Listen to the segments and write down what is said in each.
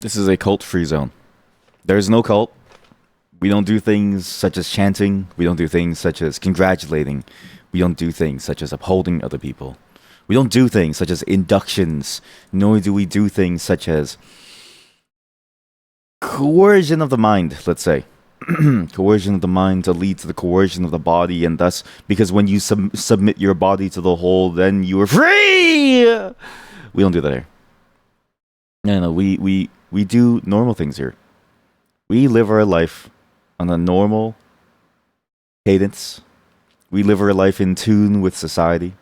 This is a cult-free zone. There is no cult. We don't do things such as chanting. We don't do things such as congratulating. We don't do things such as upholding other people. We don't do things such as inductions. Nor do we do things such as coercion of the mind, let's say. Coercion of the mind to lead to the coercion of the body, and thus, because when you submit your body to the whole, then you are free! We don't do that here. No, we do normal things here. We live our life on a normal cadence. We live our life in tune with society.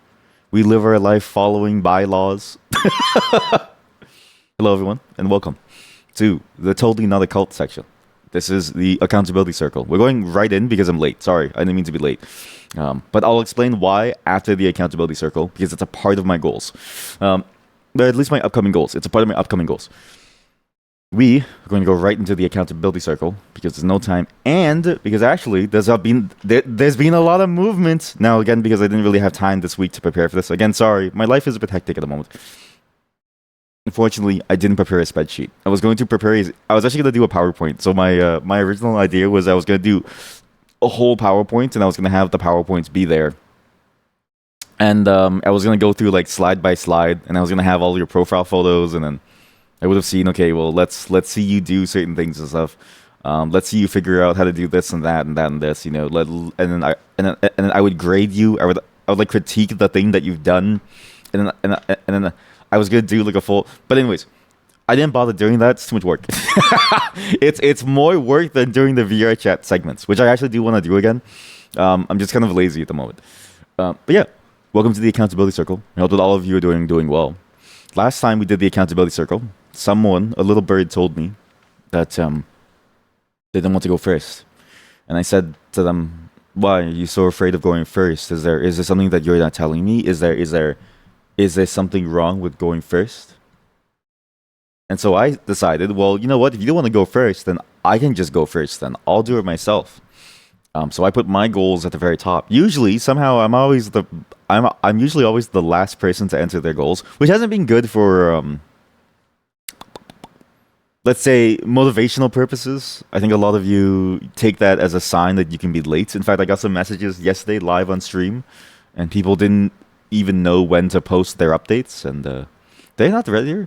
We live our life following bylaws. Hello, everyone, and welcome to the Totally Not a Cult section. This is the accountability circle. We're going right in because I'm late. Sorry, I didn't mean to be late. But I'll explain why after the accountability circle, because it's a part of my goals. At least my upcoming goals. It's a part of my upcoming goals. We are going to go right into the accountability circle because there's no time, and because actually there's been a lot of movement now. Again, because I didn't really have time this week to prepare for this. Again, sorry, my life is a bit hectic at the moment. Unfortunately, I didn't prepare a spreadsheet. I was going to prepare. I was actually going to do a PowerPoint. So my original idea was I was going to do a whole PowerPoint, and I was going to have the PowerPoints be there. And I was going to go through like slide by slide, and I was going to have all your profile photos, and then I would have seen, okay, well, let's see you do certain things and stuff. Let's see you figure out how to do this and that and that and this, you know. And then I would grade you. I would like critique the thing that you've done, and then I was gonna do like a full. But anyways, I didn't bother doing that. It's too much work. It's more work than doing the VR chat segments, which I actually do want to do again. I'm just kind of lazy at the moment. But yeah, welcome to the accountability circle. I hope that all of you are doing well. Last time we did the accountability circle, a little bird told me that they didn't want to go first. And I said to them, why are you so afraid of going first? Is there something that you're not telling me? Is there something wrong with going first? And so I decided, well, you know what? If you don't want to go first, then I can just go first. Then I'll do it myself. So I put my goals at the very top. Usually, somehow, I'm usually always the last person to enter their goals, which hasn't been good for, let's say, motivational purposes. I think a lot of you take that as a sign that you can be late. In fact, I got some messages yesterday live on stream, and people didn't even know when to post their updates, and they're not ready.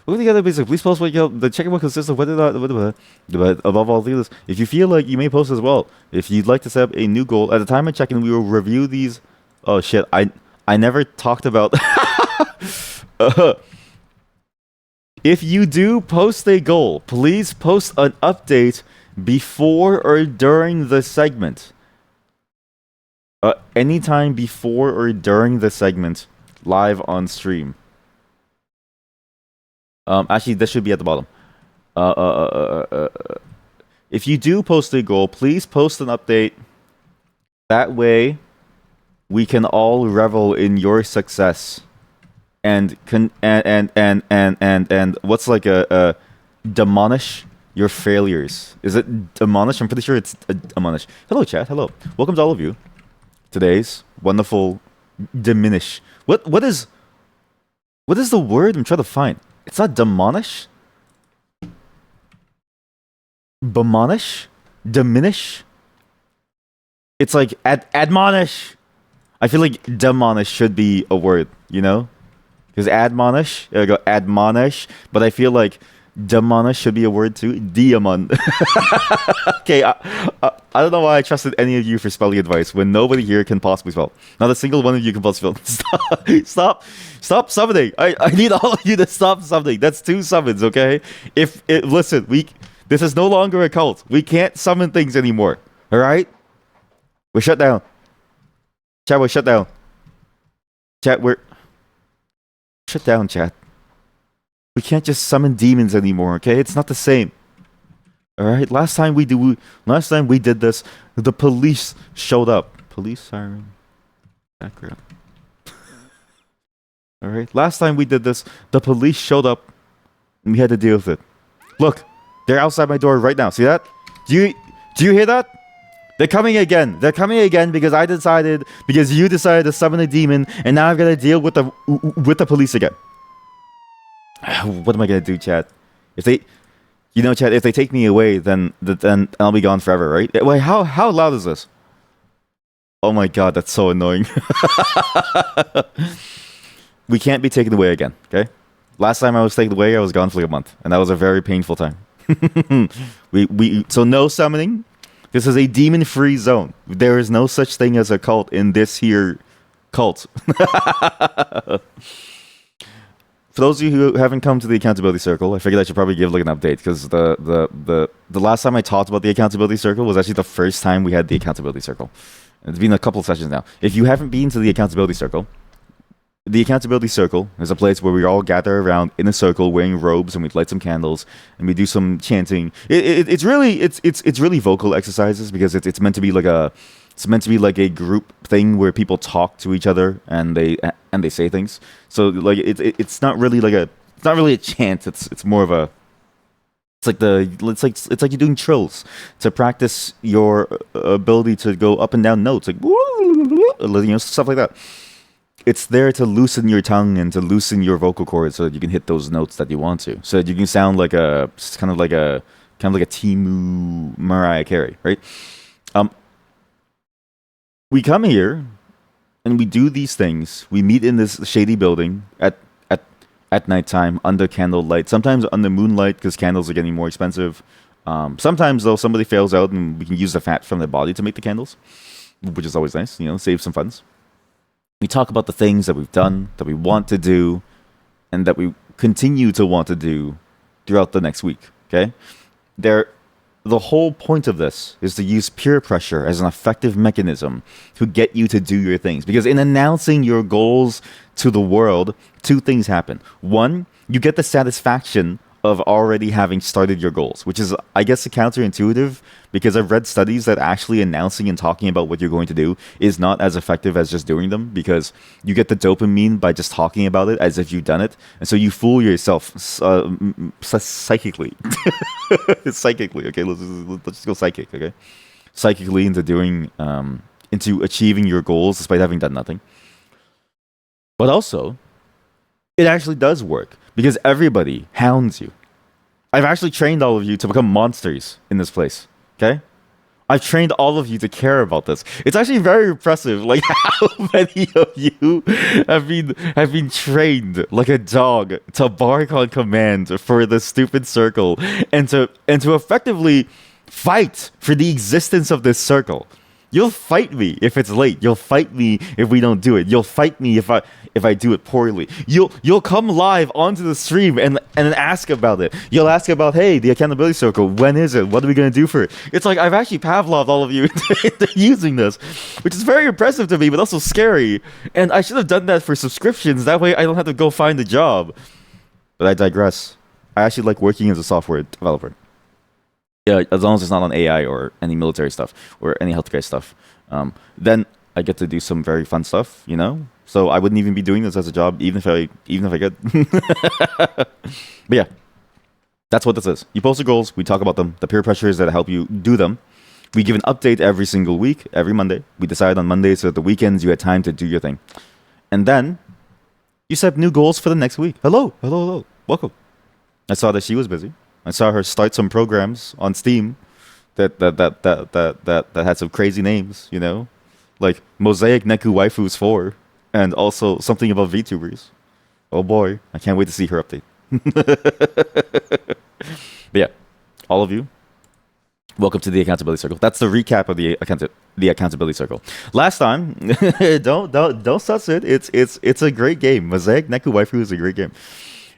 Look at the other basic. Please post what the check-in will consist of whether but above all these, if you feel like you may post as well. If you'd like to set up a new goal, at the time of check-in, we will review these. Oh shit! I never talked about. If you do post a goal, please post an update before or during the segment. Anytime before or during the segment, live on stream. Actually, this should be at the bottom. If you do post a goal, please post an update. That way, we can all revel in your success, and what's like a demolish your failures. Is it demolish? I'm pretty sure it's demolish. Hello, chat. Hello. Welcome to all of you. Today's wonderful diminish. What is the word I'm trying to find? It's not demolish. Bemonish? Diminish? It's like admonish. I feel like demonish should be a word, you know? Because admonish, I go admonish, but I feel like demonish should be a word too. Diamond. Okay, I don't know why I trusted any of you for spelling advice when nobody here can possibly spell. Not a single one of you can possibly spell. Stop summoning. I need all of you to stop summoning. That's 2 summons, okay? Listen, this is no longer a cult. We can't summon things anymore. All right? We're shut down. Chat, we're shut down. Chat, we're shut down, chat. We can't just summon demons anymore, okay? It's not the same. All right? Last time we did this, the police showed up. Police siren background. All right? Last time we did this, the police showed up and we had to deal with it. Look, they're outside my door right now. See that? Do you hear that? They're coming again. They're coming again because you decided to summon a demon, and now I've got to deal with the police again. What am I gonna do, chat? If You know, Chad, if they take me away, then I'll be gone forever, right? Wait, how loud is this? Oh my god, that's so annoying. We can't be taken away again, okay? Last time I was taken away, I was gone for like a month, and that was a very painful time. So no summoning. This is a demon-free zone. There is no such thing as a cult in this here cult. For those of you who haven't come to the accountability circle, I figured I should probably give like an update because the last time I talked about the accountability circle was actually the first time we had the accountability circle. It's been a couple of sessions now. If you haven't been to the accountability circle is a place where we all gather around in a circle wearing robes and we light some candles and we do some chanting. It's really vocal exercises because it's meant to be like a group thing where people talk to each other and they say things. So like it's not really a chant. It's more of a it's like you're doing trills to practice your ability to go up and down notes, like stuff like that. It's there to loosen your tongue and to loosen your vocal cords so that you can hit those notes that you want to, so that you can sound like a Timu Mariah Carey, right? We come here and we do these things. We meet in this shady building at nighttime under candlelight. Sometimes under moonlight because candles are getting more expensive. Sometimes though somebody fails out and we can use the fat from their body to make the candles, which is always nice. Save some funds. We talk about the things that we've done, that we want to do, and that we continue to want to do throughout the next week. Okay? The whole point of this is to use peer pressure as an effective mechanism to get you to do your things. Because in announcing your goals to the world, two things happen. One, you get the satisfaction of already having started your goals, which is, I guess, counterintuitive because I've read studies that actually announcing and talking about what you're going to do is not as effective as just doing them, because you get the dopamine by just talking about it as if you've done it, and so you fool yourself psychically. Psychically, okay, let's just go psychic, okay? Psychically into achieving your goals despite having done nothing. But also, it actually does work because everybody hounds you. I've actually trained all of you to become monsters in this place. Okay? I've trained all of you to care about this. It's actually very impressive, like how many of you have been trained like a dog to bark on command for the stupid circle and to effectively fight for the existence of this circle. You'll fight me if it's late. You'll fight me if we don't do it. You'll fight me if I do it poorly. You'll come live onto the stream and ask about it. You'll ask about, hey, the accountability circle, when is it? What are we gonna do for it? It's like I've actually Pavloved all of you into using this, which is very impressive to me, but also scary. And I should have done that for subscriptions. That way I don't have to go find a job. But I digress. I actually like working as a software developer. Yeah, as long as it's not on AI or any military stuff or any healthcare stuff, then I get to do some very fun stuff, So I wouldn't even be doing this as a job, even if I could. But yeah, that's what this is. You post your goals, we talk about them, the peer pressures that help you do them. We give an update every single week, every Monday. We decide on Mondays so that the weekends you had time to do your thing, and then you set new goals for the next week. Hello, welcome. I saw that she was busy. I saw her start some programs on Steam that had some crazy names, like Mosaic Neku Waifus 4, and also something about VTubers. Oh boy, I can't wait to see her update. But yeah, all of you, welcome to the accountability circle. That's the recap of the accountability circle. Last time, don't suss it. It's a great game. Mosaic Neku Waifu is a great game.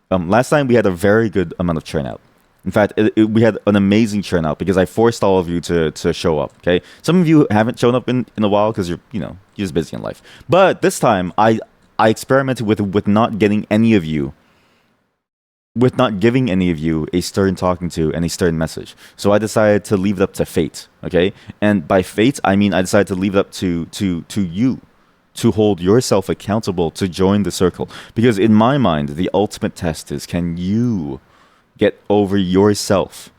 Last time we had a very good amount of churn out. In fact, we had an amazing churn out because I forced all of you to show up. Okay, some of you haven't shown up in a while because you're just busy in life. But this time, I experimented with not getting any of you, with not giving any of you a stern talking to and a stern message. So I decided to leave it up to fate. Okay, and by fate I mean I decided to leave it up to you to hold yourself accountable to join the circle. Because in my mind, the ultimate test is, can you get over yourself,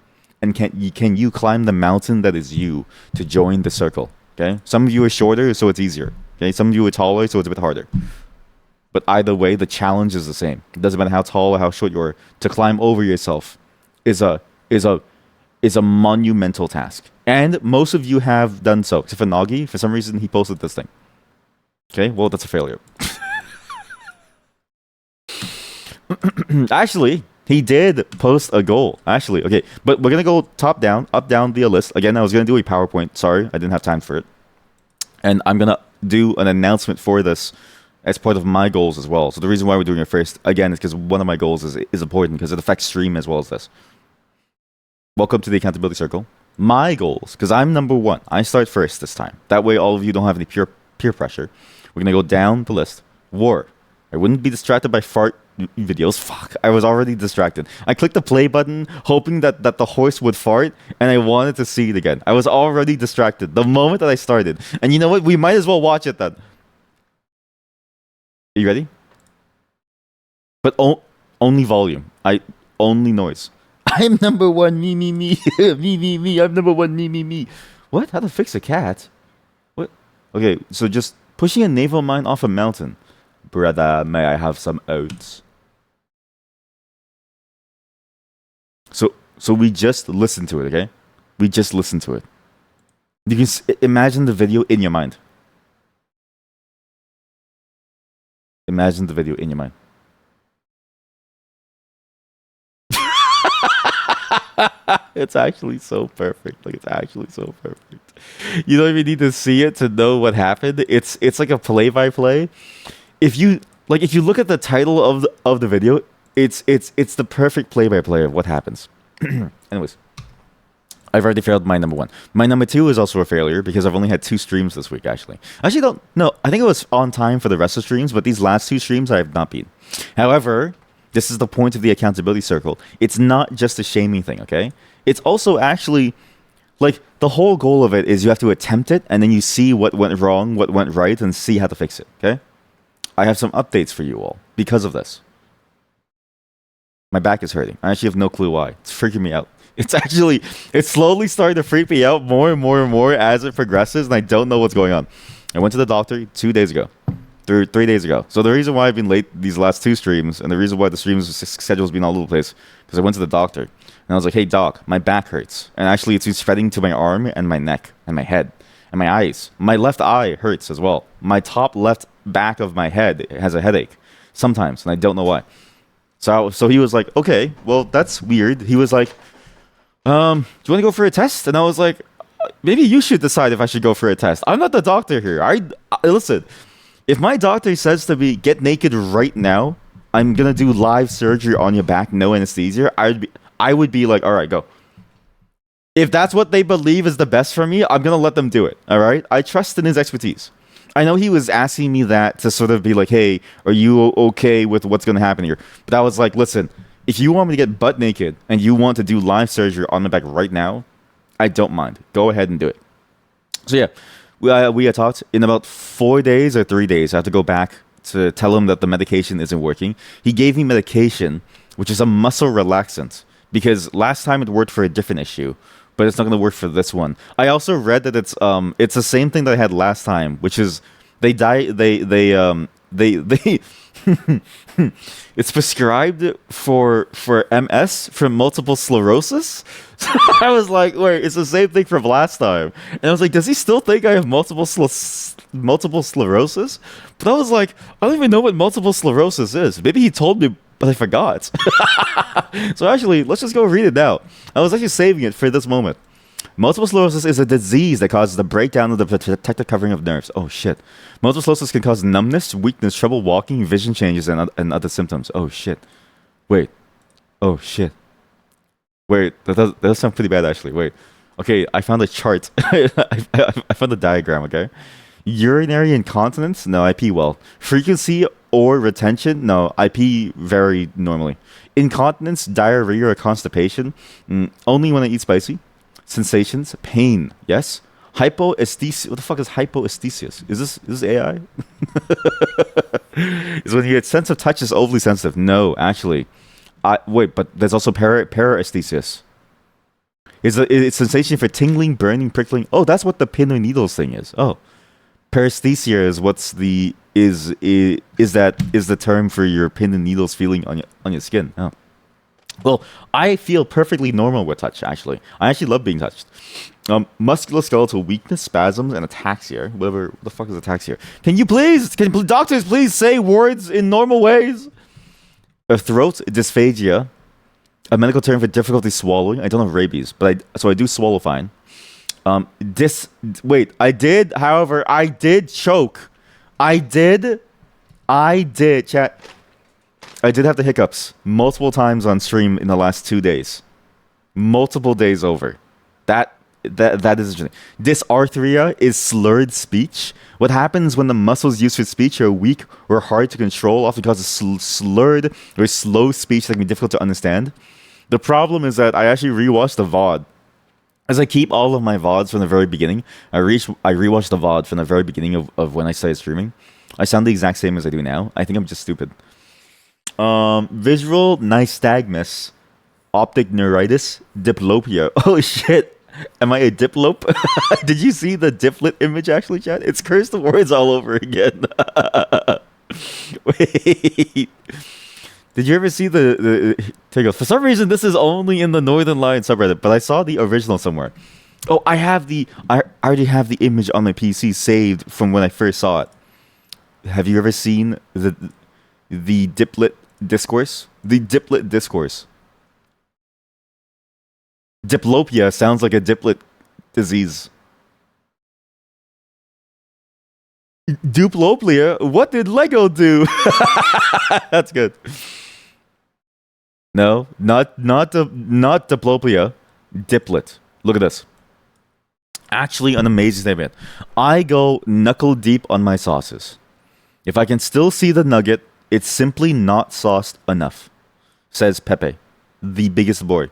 and can you climb the mountain that is you to join the circle? Okay, some of you are shorter, so it's easier. Okay, some of you are taller, so it's a bit harder. But either way, the challenge is the same. It doesn't matter how tall or how short you are. To climb over yourself is a is a monumental task, and most of you have done so. Except for Nagi, for some reason he posted this thing. Okay, well that's a failure. Actually, he did post a goal. Actually, okay, but we're gonna go top down, up down the list. Again, I was gonna do a PowerPoint. Sorry, I didn't have time for it, and I'm gonna do an announcement for this as part of my goals as well. So the reason why we're doing it first, again, is because one of my goals is important because it affects stream as well as this. Welcome to the Accountability Circle. My goals, because I'm number one. I start first this time. That way all of you don't have any peer pressure. We're going to go down the list. War. I wouldn't be distracted by fart videos. Fuck, I was already distracted. I clicked the play button hoping that the horse would fart, and I wanted to see it again. I was already distracted the moment that I started. And you know what? We might as well watch it then. Are you ready? But only volume. Only noise. I'm number one, me, me, me. Me, me, me. I'm number one, me, me, me. What? How to fix a cat? What? Okay, so just pushing a naval mine off a mountain. Brother, may I have some oats? So we just listen to it, okay? We just listen to it. You can imagine the video in your mind. Imagine the video in your mind. It's actually so perfect. Like, it's actually so perfect. You don't even need to see it to know what happened. It's like a play-by-play. If you look at the title of the video, it's the perfect play-by-play of what happens. Anyways, I've already failed my number one. My number two is also a failure because I've only had 2 streams this week, actually. I actually don't know. I think it was on time for the rest of the streams, but these last 2 streams I have not been. However, this is the point of the accountability circle. It's not just a shaming thing, okay? It's also actually, like, the whole goal of it is you have to attempt it, and then you see what went wrong, what went right, and see how to fix it, okay? I have some updates for you all because of this. My back is hurting. I actually have no clue why. It's freaking me out. It's slowly starting to freak me out more and more and more as it progresses, and I don't know what's going on. I went to the doctor 2 days ago. 3 days ago. So the reason why I've been late these last 2 streams, and the reason why the streams schedule's been all over the place, because I went to the doctor, and I was like, hey doc, my back hurts. And actually it's spreading to my arm and my neck and my head and my eyes. My left eye hurts as well. My top left back of my head has a headache sometimes, and I don't know why. So he was like, okay, well, that's weird. He was like, do you want to go for a test? And I was like, maybe you should decide if I should go for a test. I'm not the doctor here. Listen, if my doctor says to me, get naked right now, I'm going to do live surgery on your back, no anesthesia, I would be like, all right, go. If that's what they believe is the best for me, I'm going to let them do it, all right? I trust in his expertise. I know he was asking me that to sort of be like, hey, are you okay with what's going to happen here? But I was like, listen, if you want me to get butt naked and you want to do live surgery on my back right now, I don't mind. Go ahead and do it. So yeah, we had talked. In about 4 days or 3 days, I have to go back to tell him that the medication isn't working. He gave me medication, which is a muscle relaxant, because last time it worked for a different issue, but it's not going to work for this one. I also read that it's the same thing that I had last time, which is it's prescribed for MS, for multiple sclerosis. So I was like, wait, it's the same thing from last time. And I was like, does he still think I have multiple sclerosis? But I was like, I don't even know what multiple sclerosis is. Maybe he told me, but I forgot. So actually, let's just go read it now. I was actually saving it for this moment. Multiple sclerosis is a disease that causes the breakdown of the protective covering of nerves. Oh shit. Multiple sclerosis can cause numbness, weakness, trouble walking, vision changes, and other symptoms. Oh shit. Wait. Oh shit. Wait, that does sound pretty bad actually. Wait. Okay, I found a chart. I found a diagram, okay? Urinary incontinence? No, I pee well. Frequency or retention? No, I pee very normally. Incontinence, diarrhea, or constipation? Only when I eat spicy. Sensations, pain, yes. Hypoesthesia. What the fuck is hypoesthesia? Is this AI? Is when your sense of touch is overly sensitive. No, actually. Wait, but there's also paraesthesia. It's sensation for tingling, burning, prickling. Oh, that's what the pin and needles thing is. Oh, paresthesia is the term for your pin and needles feeling on your skin. Oh, Well, I feel perfectly normal with touch, actually. I actually love being touched. Musculoskeletal weakness, spasms, and ataxia. Whatever the fuck is ataxia? Doctors please say words in normal ways? A throat dysphagia, a medical term for difficulty swallowing. I don't have rabies, but I do swallow fine. However, I did choke. Chat. I did have the hiccups multiple times on stream in the last 2 days. Multiple days over. That is interesting. Dysarthria is slurred speech. What happens when the muscles used for speech are weak or hard to control, often causes slurred or slow speech that can be difficult to understand. The problem is that I actually rewatched the VOD. As I keep all of my VODs from the very beginning, I rewatched the VOD from the very beginning of when I started streaming. I sound the exact same as I do now. I think I'm just stupid. Visual nystagmus, optic neuritis, diplopia. Oh shit. Am I a diplope? Did you see the diplet image actually, chat? It's cursed words all over again. Wait. Did you ever see the for some reason this is only in the Northern Lion subreddit, but I saw the original somewhere. Oh, I already have the image on my PC saved from when I first saw it. Have you ever seen the diplet discourse? The diplet discourse. Diplopia sounds like a diplet disease. Duplopia? What did Lego do? That's good. No, not diplopia. Diplet. Look at this. Actually, an amazing statement. I go knuckle deep on my sauces. If I can still see the nugget, it's simply not sauced enough, says Pepe, the biggest boy.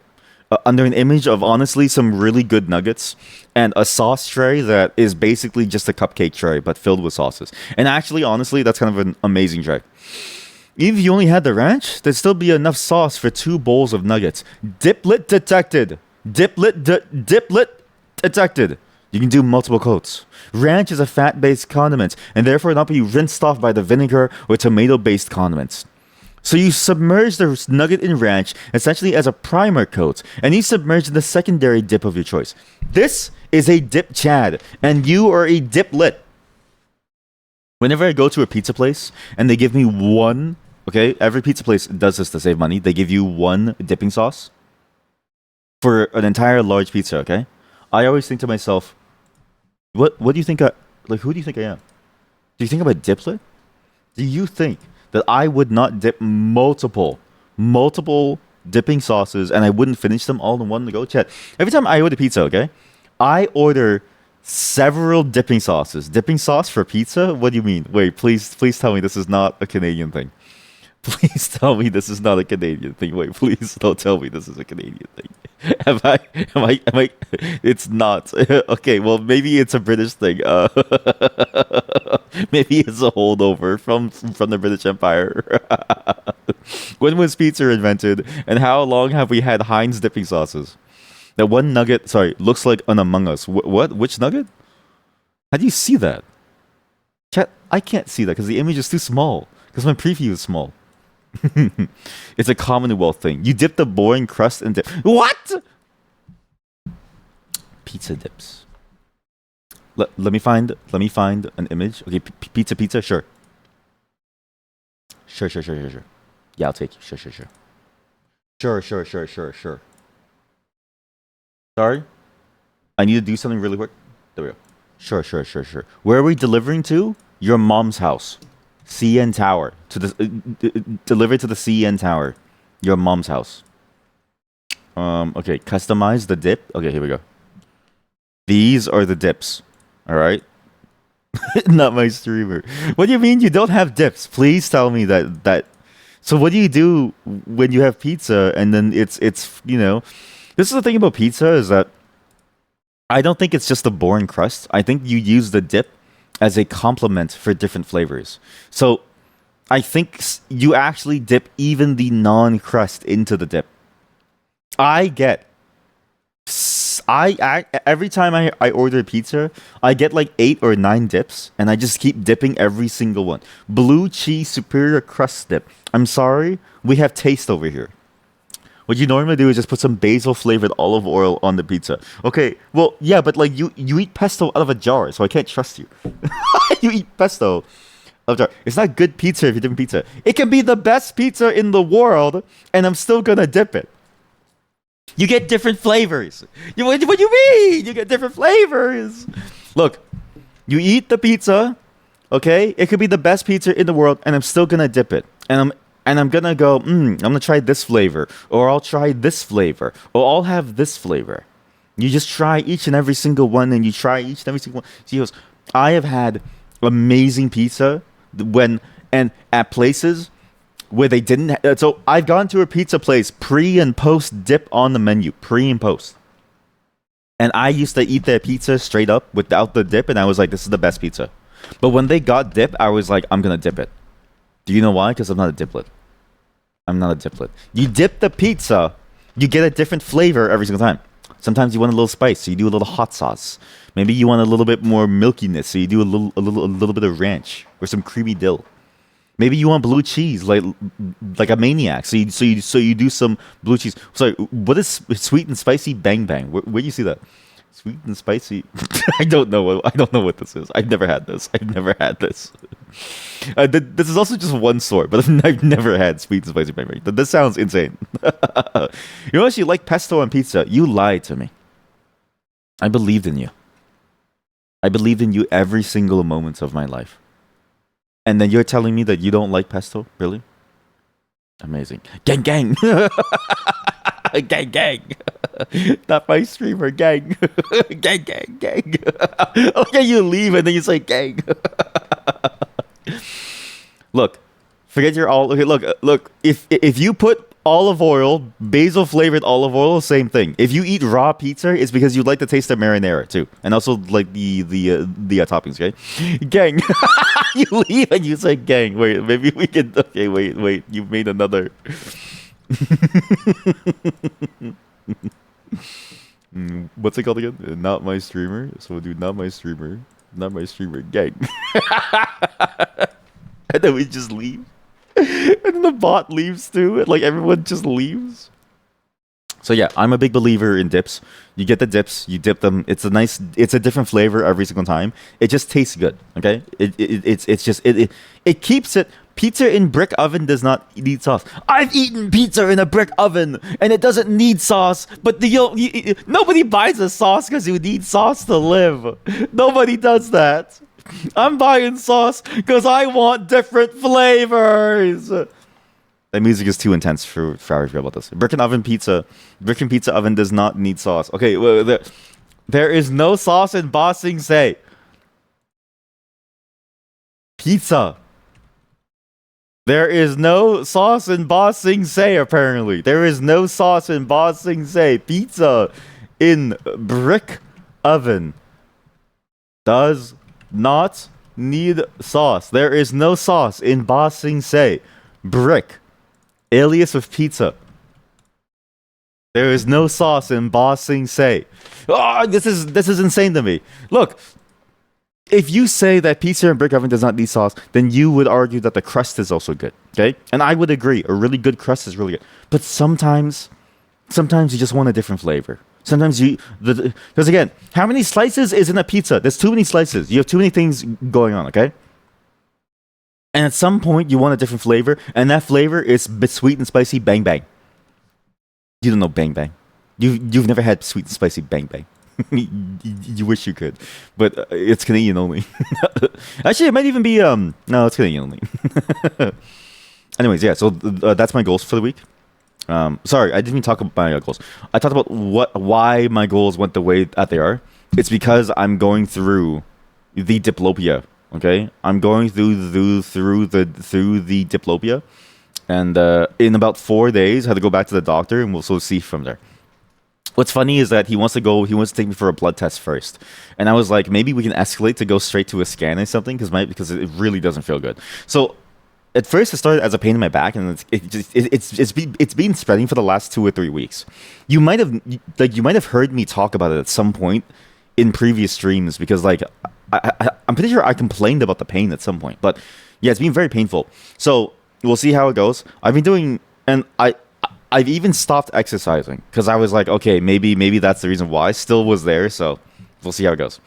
Under an image of honestly some really good nuggets and a sauce tray that is basically just a cupcake tray but filled with sauces. And actually, honestly, that's kind of an amazing tray. Even if you only had the ranch, there'd still be enough sauce for 2 bowls of nuggets. Diplet detected. Diplet detected. You can do multiple coats. Ranch is a fat-based condiment and therefore not be rinsed off by the vinegar or tomato-based condiments. So you submerge the nugget in ranch essentially as a primer coat, and you submerge the secondary dip of your choice. This is a dip Chad, and you are a diplet. Whenever I go to a pizza place and they give me one, okay, every pizza place does this to save money. They give you one dipping sauce for an entire large pizza, okay? I always think to myself, what do you think who do you think I am? Do you think I'm a diplet? Do you think that I would not dip multiple dipping sauces and I wouldn't finish them all in one go? Chat. Every time I order pizza, okay, I order several dipping sauces. Dipping sauce for pizza? What do you mean? Wait, please tell me this is not a Canadian thing. Please tell me this is not a Canadian thing. Wait, please don't tell me this is a Canadian thing. Am I? It's not. Okay, well, maybe it's a British thing. Maybe it's a holdover from the British Empire. When was pizza invented, and how long have we had Heinz dipping sauces? That one nugget, looks like an Among Us. What? Which nugget? How do you see that? Chat, I can't see that because the image is too small. Because my preview is small. It's a Commonwealth thing. You dip the boring crust in dip. What? Pizza dips. Let me find an image. Okay, pizza. Sure. Yeah, I'll take you. Sure. Sorry, I need to do something really quick. There we go. Sure. Where are we delivering to? Your mom's house. CN Tower. Deliver to the CN Tower. Your mom's house. Okay, customize the dip. Okay, here we go. These are the dips. All right. Not my streamer. What do you mean you don't have dips? Please tell me that. So what do you do when you have pizza and then it's this is the thing about pizza is that I don't think it's just a boring crust. I think you use the dip as a complement for different flavors. So I think you actually dip even the non-crust into the dip. Every time I order pizza, I get like 8 or 9 dips, and I just keep dipping every single one. Blue cheese superior crust dip. I'm sorry, we have taste over here. What you normally do is just put some basil flavored olive oil on the pizza. Okay, well, yeah, but like you eat pesto out of a jar, so I can't trust you. You eat pesto out of a jar. It's not good pizza if you dip pizza. It can be the best pizza in the world, and I'm still gonna dip it. You get different flavors. What do you mean? You get different flavors. Look, you eat the pizza, okay? It could be the best pizza in the world, and I'm still gonna dip it. And I'm gonna go, I'm gonna try this flavor, or I'll try this flavor, or I'll have this flavor. You just try each and every single one, and you try each and every single one. He goes, I have had amazing pizza and at places where they didn't. So I've gone to a pizza place pre and post dip on the menu, pre and post. And I used to eat their pizza straight up without the dip, and I was like, this is the best pizza. But when they got dip, I was like, I'm gonna dip it. Do you know why? Because I'm not a diplet. I'm not a diplet. You dip the pizza, you get a different flavor every single time. Sometimes you want a little spice, so you do a little hot sauce. Maybe you want a little bit more milkiness, so you do a little bit of ranch or some creamy dill. Maybe you want blue cheese, like a maniac. So you do some blue cheese. Sorry, what is sweet and spicy bang bang? Where do you see that? Sweet and spicy. I don't know what this is. I've never had this. This is also just one sort, but I've never had sweet and spicy bang bang. This sounds insane. You know, you like pesto on pizza. You lied to me. I believed in you. I believed in you every single moment of my life. And then you're telling me that you don't like pesto? Really? Amazing. Gang gang. Gang gang. Not my streamer, gang. Gang gang gang. Okay, you leave and then you say gang. Look, forget your all. Okay, look. If you put olive oil, basil flavored olive oil, same thing. If you eat raw pizza, it's because you like the taste of marinara too, and also like the toppings. Okay, gang. You leave and you say gang. Wait, maybe we can. Okay, wait. You've made another. What's it called again? Not my streamer. So we'll do not my streamer. Not my streamer. Gang. And then we just leave. And then the bot leaves too. And like everyone just leaves. So yeah, I'm a big believer in dips. You get the dips, you dip them. It's a different flavor every single time. It just tastes good. Okay, it keeps it. Pizza in brick oven does not need sauce. I've eaten pizza in a brick oven, and it doesn't need sauce. But nobody buys a sauce because you need sauce to live. Nobody does that. I'm buying sauce because I want different flavors. That music is too intense for how I feel about this. Brick and pizza oven does not need sauce. Okay, well, there is no sauce in Ba Sing Se. Pizza. There is no sauce in Ba Sing Se, apparently. There is no sauce in Ba Sing Se. Pizza in brick oven does not need sauce. There is no sauce in Ba Sing Se. Brick. Alias of pizza. There is no sauce in Ba Sing Se. Oh, this is insane to me. Look, if you say that pizza in brick oven does not need sauce, then you would argue that the crust is also good. Okay, and I would agree. A really good crust is really good. But sometimes you just want a different flavor. Sometimes because again, how many slices is in a pizza? There's too many slices. You have too many things going on. Okay. And at some point, you want a different flavor, and that flavor is sweet and spicy bang bang. You don't know bang bang. You've never had sweet and spicy bang bang. You wish you could, but it's Canadian only. Actually, it might even be no, it's Canadian only. Anyways, yeah. So that's my goals for the week. Sorry, I didn't even talk about my goals. I talked about why my goals went the way that they are. It's because I'm going through the diplopia. Okay, I'm going through the diplopia, and in about 4 days, I had to go back to the doctor, and we'll sort of see from there. What's funny is that he wants to take me for a blood test first, and I was like, maybe we can escalate to go straight to a scan or something because it really doesn't feel good. So at first, it started as a pain in my back, and it's been spreading for the last 2 or 3 weeks. You might have heard me talk about it at some point in previous streams because I'm pretty sure I complained about the pain at some point, but yeah, it's been very painful. So we'll see how it goes. I've been doing, and I've even stopped exercising because I was like, okay, maybe that's the reason why. Still was there, so we'll see how it goes.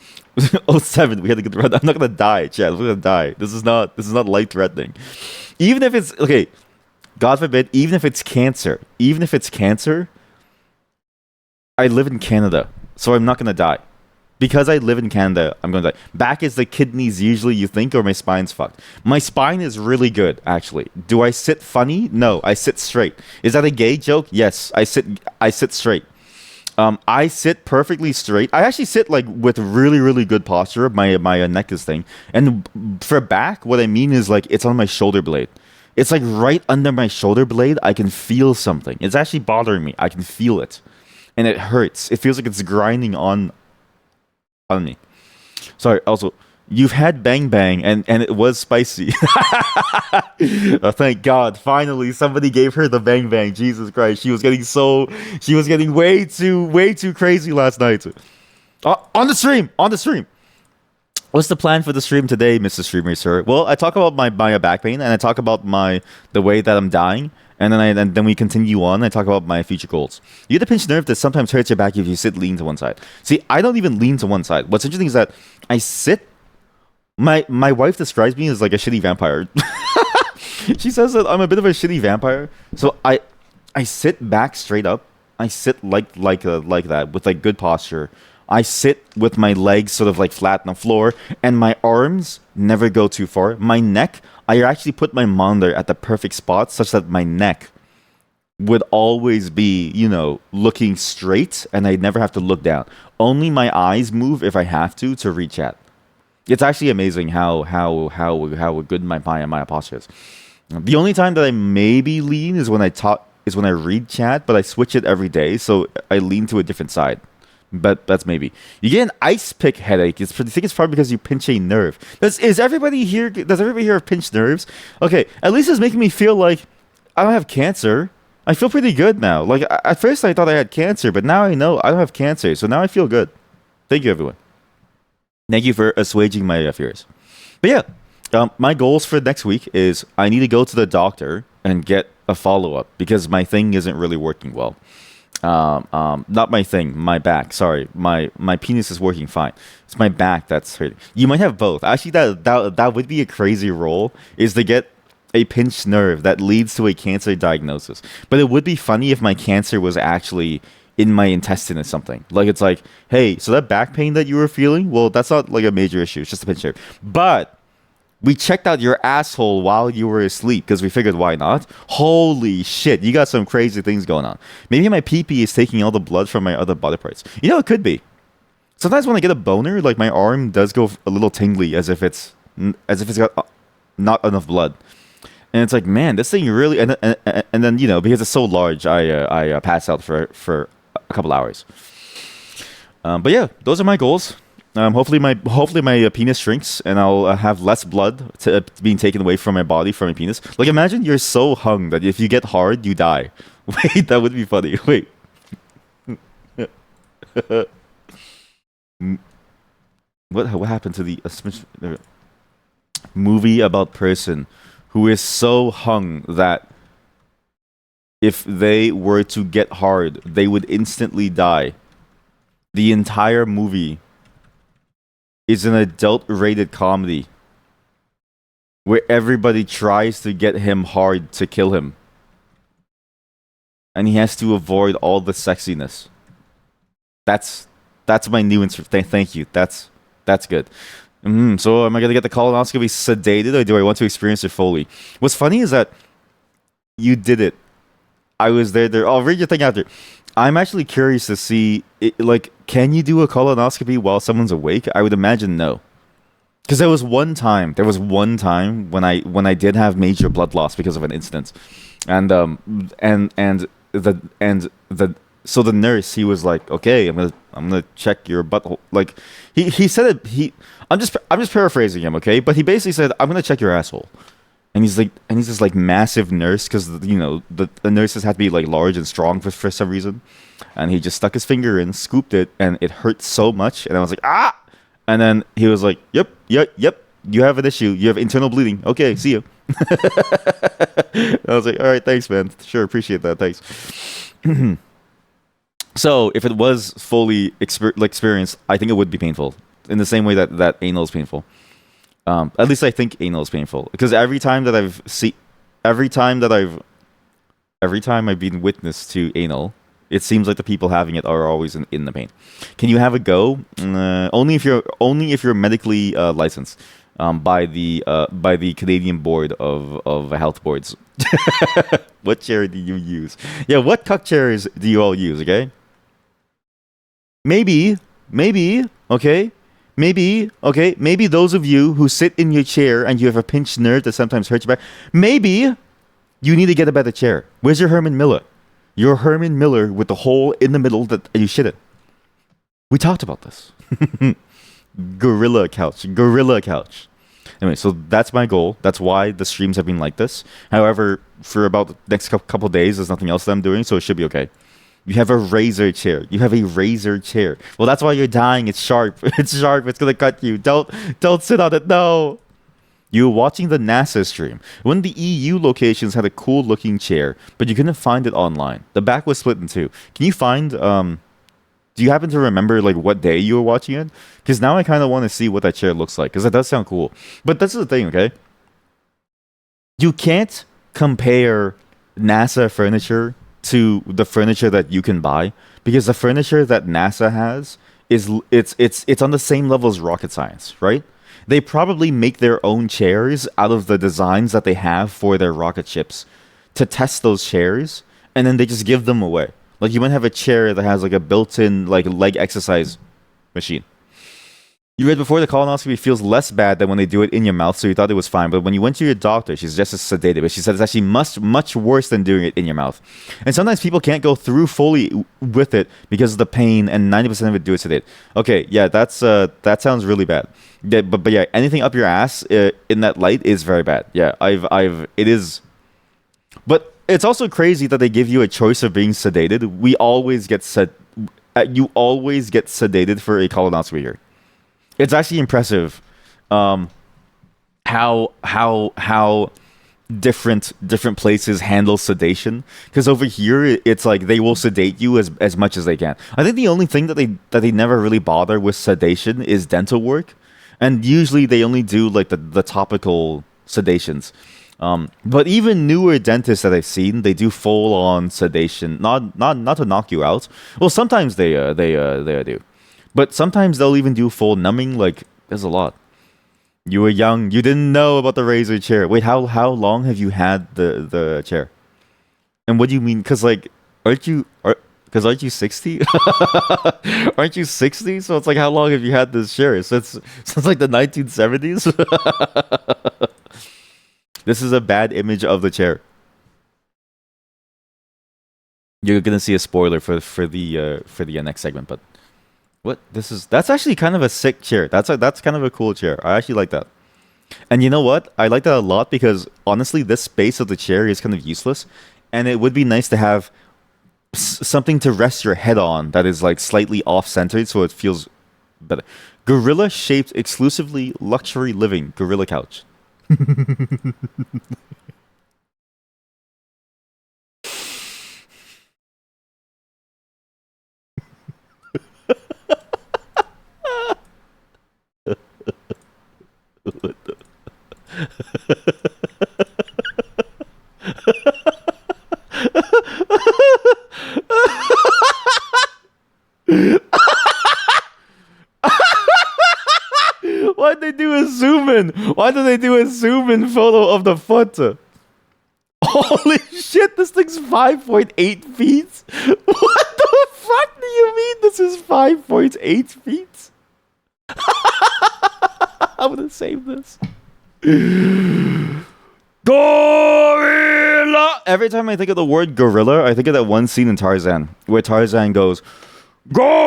Oh 07, we had a good run. I'm not gonna die, Chad. We're gonna die. This is not life threatening. Even if it's okay, God forbid, even if it's cancer, I live in Canada, so I'm not gonna die. Because I live in Canada, I'm gonna die. Back is the kidneys usually you think, or my spine's fucked. My spine is really good, actually. Do I sit funny? No, I sit straight. Is that a gay joke? Yes, I sit straight. I sit perfectly straight. I actually sit like with really, really good posture. My neck is thing, and for back, what I mean is like it's on my shoulder blade. It's like right under my shoulder blade. I can feel something. It's actually bothering me. I can feel it, and it hurts. It feels like it's grinding on me. Sorry. Also, you've had bang bang, and it was spicy. Oh, thank God! Finally, somebody gave her the bang bang. Jesus Christ, she was getting way too crazy last night. On the stream, on the stream. What's the plan for the stream today, Mr. Streamer, sir? Well, I talk about my back pain, and I talk about the way that I'm dying, and then we continue on. I talk about my future goals. You get a pinched nerve that sometimes hurts your back if you sit lean to one side. See, I don't even lean to one side. What's interesting is that I sit. My wife describes me as like a shitty vampire. She says that I'm a bit of a shitty vampire. So I sit back straight up. I sit like that with like good posture. I sit with my legs sort of like flat on the floor, and my arms never go too far. My neck, I actually put my monitor at the perfect spot such that my neck would always be, looking straight, and I'd never have to look down. Only my eyes move if I have to reach at. It's actually amazing how good my posture is. The only time that I maybe lean is when I read chat, but I switch it every day, so I lean to a different side. But that's maybe. You get an ice pick headache. I think it's probably because you pinch a nerve. Does everybody here have pinched nerves? Okay, at least it's making me feel like I don't have cancer. I feel pretty good now. Like at first I thought I had cancer, but now I know I don't have cancer, so now I feel good. Thank you, everyone. Thank you for assuaging my fears. But yeah, my goals for next week is I need to go to the doctor and get a follow-up because my thing isn't really working well. Not my thing, my back. Sorry, my penis is working fine. It's my back that's hurting. You might have both. Actually, that would be a crazy role, is to get a pinched nerve that leads to a cancer diagnosis. But it would be funny if my cancer was actually in my intestine or something. Like it's like, hey, so that back pain that you were feeling, well, that's not like a major issue. It's just a pinched nerve. But we checked out your asshole while you were asleep because we figured why not? Holy shit, you got some crazy things going on. Maybe my pee-pee is taking all the blood from my other body parts. It could be. Sometimes when I get a boner, like my arm does go a little tingly as if it's got not enough blood. And it's like, man, this thing really, and then because it's so large, I pass out for a couple hours. But yeah, those are my goals. Hopefully my penis shrinks and I'll have less blood being taken away from my body from my penis. Like imagine you're so hung that if you get hard, you die. Wait, that would be funny. Wait. What happened to the movie about person who is so hung that if they were to get hard, they would instantly die? The entire movie is an adult-rated comedy where everybody tries to get him hard to kill him. And he has to avoid all the sexiness. That's my new thank you. That's good. So am I going to get the colonoscopy sedated, or do I want to experience it fully? What's funny is that you did it. I was there. I'll read your thing after. I'm actually curious to see, can you do a colonoscopy while someone's awake? I would imagine no. Because there was one time when I did have major blood loss because of an incident. So the nurse, he was like, okay, I'm gonna check your butthole. Like he said it, I'm just paraphrasing him, okay? But he basically said, I'm gonna check your asshole. And he's this like massive nurse because the nurses had to be like large and strong for some reason, and he just stuck his finger in, scooped it, and it hurt so much, and I was like, ah! And then he was like, yep, you have an issue, you have internal bleeding. Okay, see you. I was like, all right, thanks, man. Sure, appreciate that. Thanks. So if it was fully experienced, I think it would be painful in the same way that anal is painful. At least I think anal is painful because every time that every time I've been witness to anal, it seems like the people having it are always in the pain. Can you have a go? Only if you're medically licensed by the Canadian Board of Health Boards. What chair do you use? Yeah, what cuck chairs do you all use? Okay, maybe okay. Maybe those of you who sit in your chair and you have a pinched nerve that sometimes hurts your back, maybe you need to get a better chair. Where's your Herman Miller? Your Herman Miller with the hole in the middle that you shit in. We talked about this. Gorilla couch. Gorilla couch. Anyway, so that's my goal. That's why the streams have been like this. However, for about the next couple days, there's nothing else that I'm doing, so it should be okay. You have a razor chair. You have a razor chair. Well, that's why you're dying. It's sharp. It's sharp. It's gonna cut you. Don't sit on it. No. You were watching the NASA stream. One of the EU locations had a cool looking chair, but you couldn't find it online. The back was split in two. Can you find do you happen to remember like what day you were watching it? Because now I kind of want to see what that chair looks like, because that does sound cool. But that's the thing, okay? You can't compare NASA furniture to the furniture that you can buy, because the furniture that NASA has is it's on the same level as rocket science, right? They probably make their own chairs out of the designs that they have for their rocket ships to test those chairs, and then they just give them away. Like you might have a chair that has like a built-in like leg exercise machine. You read before the colonoscopy feels less bad than when they do it in your mouth, so you thought it was fine. But when you went to your doctor, she suggested sedated, but she said it's actually much worse than doing it in your mouth. And sometimes people can't go through fully with it because of the pain, and 90% of it do it sedated. Okay, yeah, that sounds really bad. Yeah, but yeah, anything up your ass in that light is very bad. Yeah, it is. But it's also crazy that they give you a choice of being sedated. We always get you always get sedated for a colonoscopy here. It's actually impressive, how different places handle sedation. Because over here, it's like they will sedate you as much as they can. I think the only thing that they never really bother with sedation is dental work, and usually they only do like the topical sedations. But even newer dentists that I've seen, they do full on sedation, not to knock you out. Well, sometimes they do. But sometimes they'll even do full numbing. Like, there's a lot. You were young. You didn't know about the razor chair. Wait, how long have you had the chair? And what do you mean? Because, like, aren't you 60? Aren't you 60? So it's like, how long have you had this chair? Since like the 1970s? This is a bad image of the chair. You're going to see a spoiler for the next segment, but... What? That's actually kind of a sick chair. That's kind of a cool chair. I actually like that. And you know what? I like that a lot because honestly, this space of the chair is kind of useless, and it would be nice to have something to rest your head on that is like slightly off-centered, so it feels better. Gorilla shaped exclusively luxury living gorilla couch. Why'd they do a zoom in? Why did they do a zoom in photo of the foot? Holy shit, this thing's 5.8 feet? What the fuck do you mean this is 5.8 feet? I'm gonna save this. Gorilla! Every time I think of the word gorilla, I think of that one scene in Tarzan where Tarzan goes, Gorilla!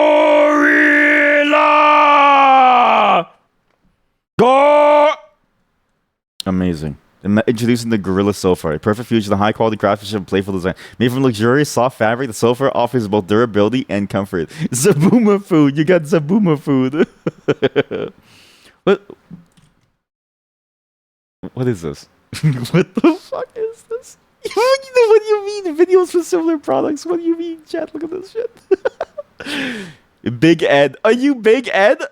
Amazing. Introducing the Gorilla Sofa, a perfect fusion of high-quality craftsmanship and playful design. Made from luxurious, soft fabric, the sofa offers both durability and comfort. Zabuma food. You got Zabuma food. What is this? What the fuck is this? What do you mean? Videos for similar products? What do you mean, chat? Look at this shit. Big Ed. Are you Big Ed?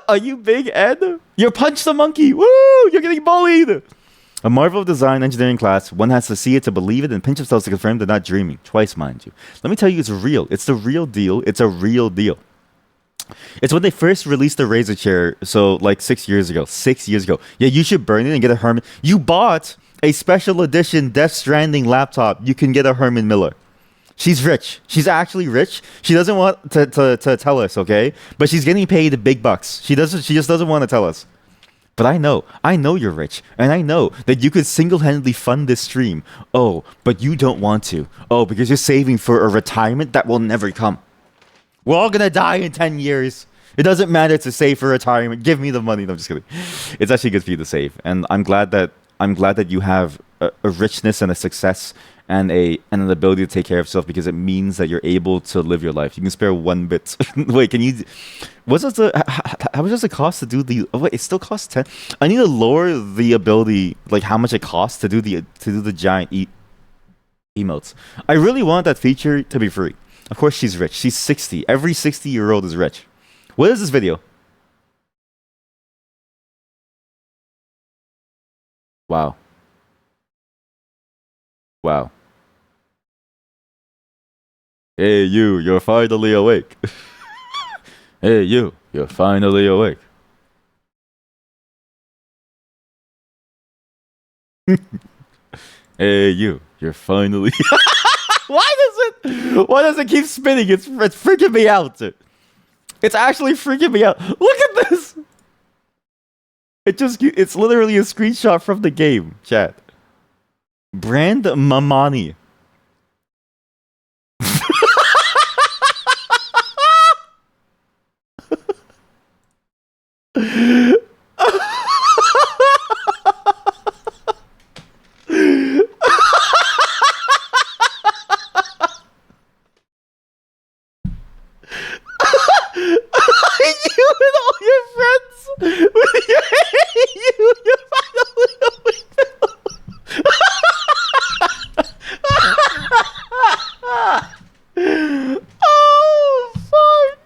Are you Big Ed? You Punch the Monkey. Woo! You're getting bullied. A marvel of design engineering class. One has to see it to believe it and pinch themselves to confirm they're not dreaming. Twice, mind you. Let me tell you, it's real. It's the real deal. It's a real deal. It's when they first released the Razer chair, so like 6 years ago. 6 years ago. Yeah, you should burn it and get a Herman. You bought a special edition Death Stranding laptop. You can get a Herman Miller. She's rich. She's actually rich. She doesn't want to tell us, okay? But she's getting paid big bucks. She just doesn't want to tell us. But I know you're rich, and I know that you could single-handedly fund this stream. Oh, but you don't want to. Oh, because you're saving for a retirement that will never come. We're all gonna die in 10 years. It doesn't matter to save for retirement. Give me the money. No, I'm just kidding. It's actually good for you to save, and I'm glad that you have a richness and a success and an ability to take care of yourself, because it means that you're able to live your life. You can spare 1 bit. Wait, can you? How much does it cost to do the? Oh wait, it still costs 10. I need to lower the ability, like how much it costs to do the giant emotes. I really want that feature to be free. Of course, she's rich. She's 60. Every 60-year-old is rich. What is this video? Wow. Wow. Hey, you're finally awake. Hey, you're finally awake. Hey, you're finally. Why does it keep spinning? It's freaking me out. It's actually freaking me out. Look at this. It's literally a screenshot from the game, chat. Brand Mamani. You and all your friends with your you're finally oh fuck.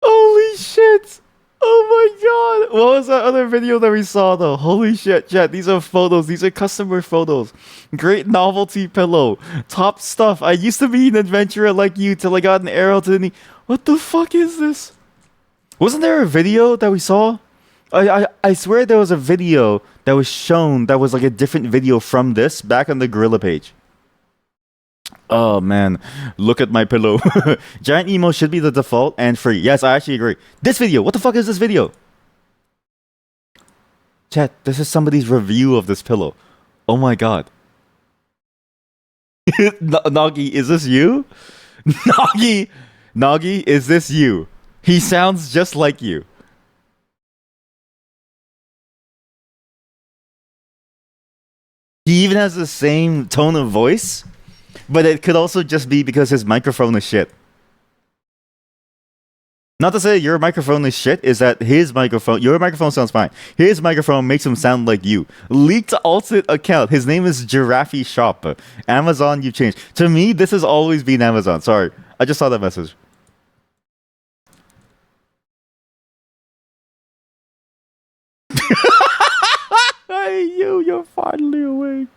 Holy shit. Oh my god. What was that other video that we saw though? Holy shit, chat. These are photos. These are customer photos. Great novelty pillow. Top stuff. I used to be an adventurer like you till I got an arrow to the knee. What the fuck is this? Wasn't there a video that we saw? I swear there was a video that was shown that was like a different video from this back on the Gorilla page. Oh man, look at my pillow. Giant emo should be the default and free. Yes, I actually agree. This video, what the fuck is this video? Chat, this is somebody's review of this pillow. Oh my god. Nagi, is this you? Nagi, is this you? He sounds just like you. He even has the same tone of voice, but it could also just be because his microphone is shit. Not to say your microphone is shit, is that your microphone sounds fine. His microphone makes him sound like you. Leaked alternate account. His name is Giraffe Shop. Amazon, you changed. To me, this has always been Amazon. Sorry. I just saw that message. Hey, you're finally awake.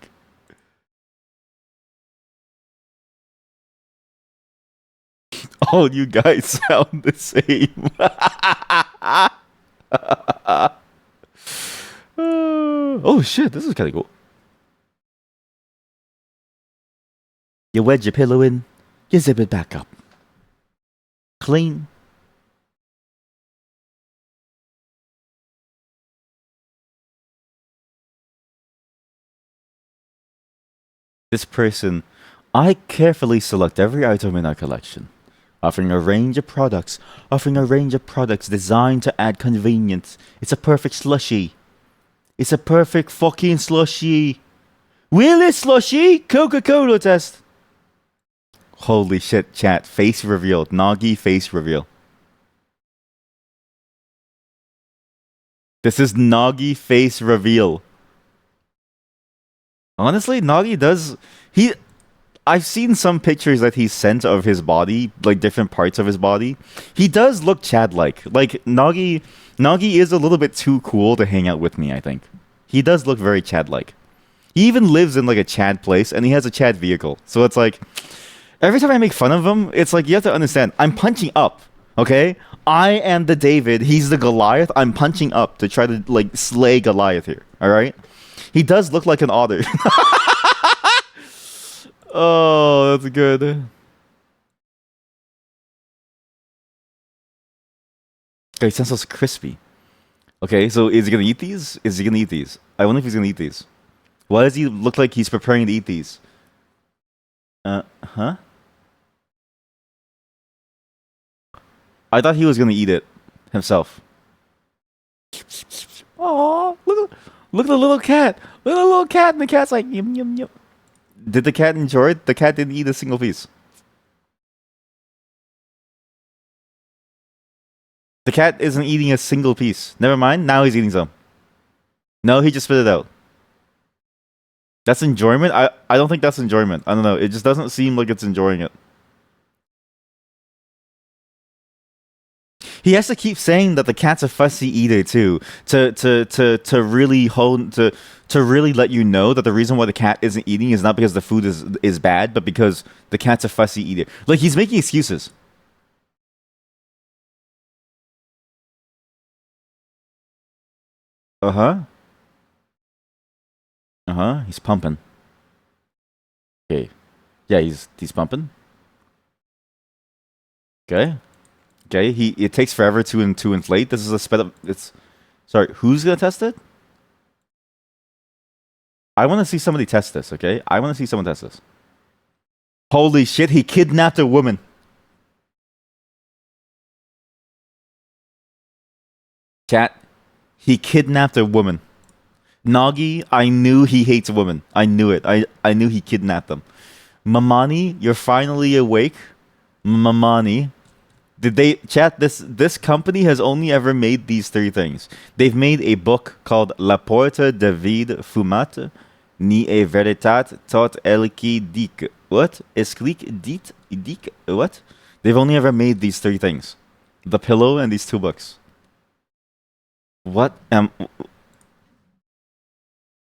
All you guys sound the same. Oh shit, this is kind of cool. You wedge your pillow in, you zip it back up. Clean. This person, I carefully select every item in our collection, offering a range of products designed to add convenience. It's a perfect slushy. It's a perfect fucking slushy. Will slushy? Coca-Cola test. Holy shit, chat. Face revealed. Nagi face reveal. This is Nagi face reveal. Honestly, Nagi does he I've seen some pictures that he sent of his body, like different parts of his body. He does look Chad-like. Like Nagi is a little bit too cool to hang out with me, I think. He does look very Chad-like. He even lives in like a Chad place and he has a Chad vehicle. So it's like every time I make fun of him, it's like you have to understand, I'm punching up, okay? I am the David, he's the Goliath. I'm punching up to try to like slay Goliath here, all right? He does look like an otter. Oh, that's good. Okay, sounds so crispy. Okay, so is he gonna eat these? Is he gonna eat these? I wonder if he's gonna eat these. Why does he look like he's preparing to eat these? Huh? I thought he was gonna eat it himself. Oh, look at the little cat. Look at the little cat, and the cat's like yum yum yum. Did the cat enjoy it? The cat didn't eat a single piece. The cat isn't eating a single piece. Never mind. Now he's eating some. No, he just spit it out. That's enjoyment? I don't think that's enjoyment. I don't know. It just doesn't seem like it's enjoying it. He has to keep saying that the cat's a fussy eater too, to really hold to really let you know that the reason why the cat isn't eating is not because the food is bad, but because the cat's a fussy eater. Like he's making excuses. Uh huh. Uh huh. He's pumping. Okay. Yeah, he's pumping. Okay. Okay. It takes forever to inflate. This is a sped up. It's sorry. Who's gonna test it? I want to see somebody test this. Okay. I want to see someone test this. Holy shit! He kidnapped a woman. Cat. He kidnapped a woman. Nagi, I knew he hates women. I knew it. I knew he kidnapped them. Mamani, you're finally awake. Mamani. Did they chat this company has only ever made these three things. They've made a book called La Porte de Vide Fumate, ni e veritat tot elki dic. What? Esclic dit dic what? They've only ever made these three things. The pillow and these two books. What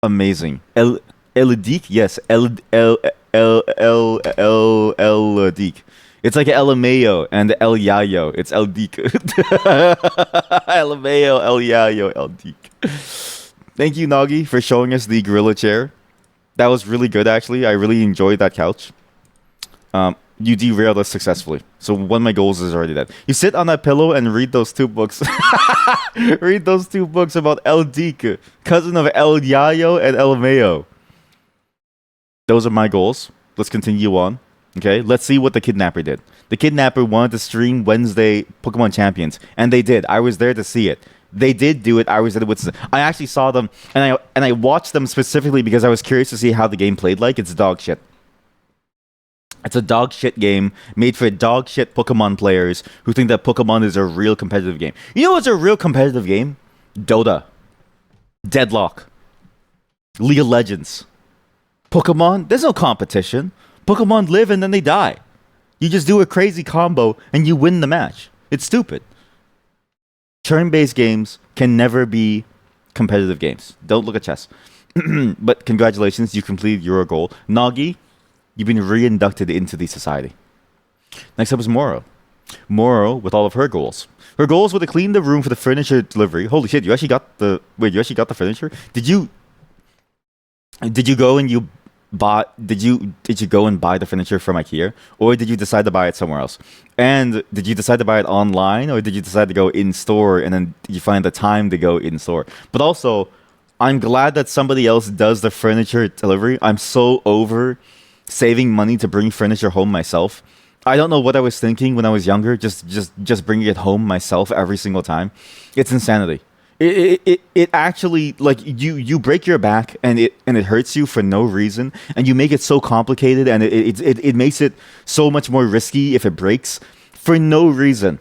amazing. El Dic, yes, El Dic. It's like El Mayo and El Yayo. It's El Dic. El Mayo, El Yayo, El Dic. Thank you, Nagi, for showing us the gorilla chair. That was really good, actually. I really enjoyed that couch. You derailed us successfully. So one of my goals is already that. You sit on that pillow and read those two books. Read those two books about El Dic, cousin of El Yayo and El Mayo. Those are my goals. Let's continue on. Okay, let's see what the kidnapper did. The kidnapper wanted to stream Wednesday Pokemon Champions, and they did. I was there to see it. They did do it. I was there with. I actually saw them, and I watched them specifically because I was curious to see how the game played like. It's dog shit. It's a dog shit game made for dog shit Pokemon players who think that Pokemon is a real competitive game. You know what's a real competitive game? Dota, Deadlock, League of Legends, Pokemon. There's no competition. Pokemon live and then they die. You just do a crazy combo and you win the match. It's stupid. Turn-based games can never be competitive games. Don't look at chess. But congratulations, you completed your goal. Nagi, you've been re-inducted into the society. Next up is Moro. Moro with all of her goals. Her goals were to clean the room for the furniture delivery. Holy shit, you actually got the wait, you actually got the furniture? Did you go and you bought did you go and buy the furniture from IKEA, or did you decide to buy it somewhere else? And did you decide to buy it online, or did you decide to go in store and then you find the time to go in store? But also, I'm glad that somebody else does the furniture delivery. I'm so over saving money to bring furniture home myself. I don't know what I was thinking when I was younger, just bringing it home myself every single time. It's insanity. It actually, like, you break your back and it hurts you for no reason, and you make it so complicated, and it makes it so much more risky if it breaks for no reason.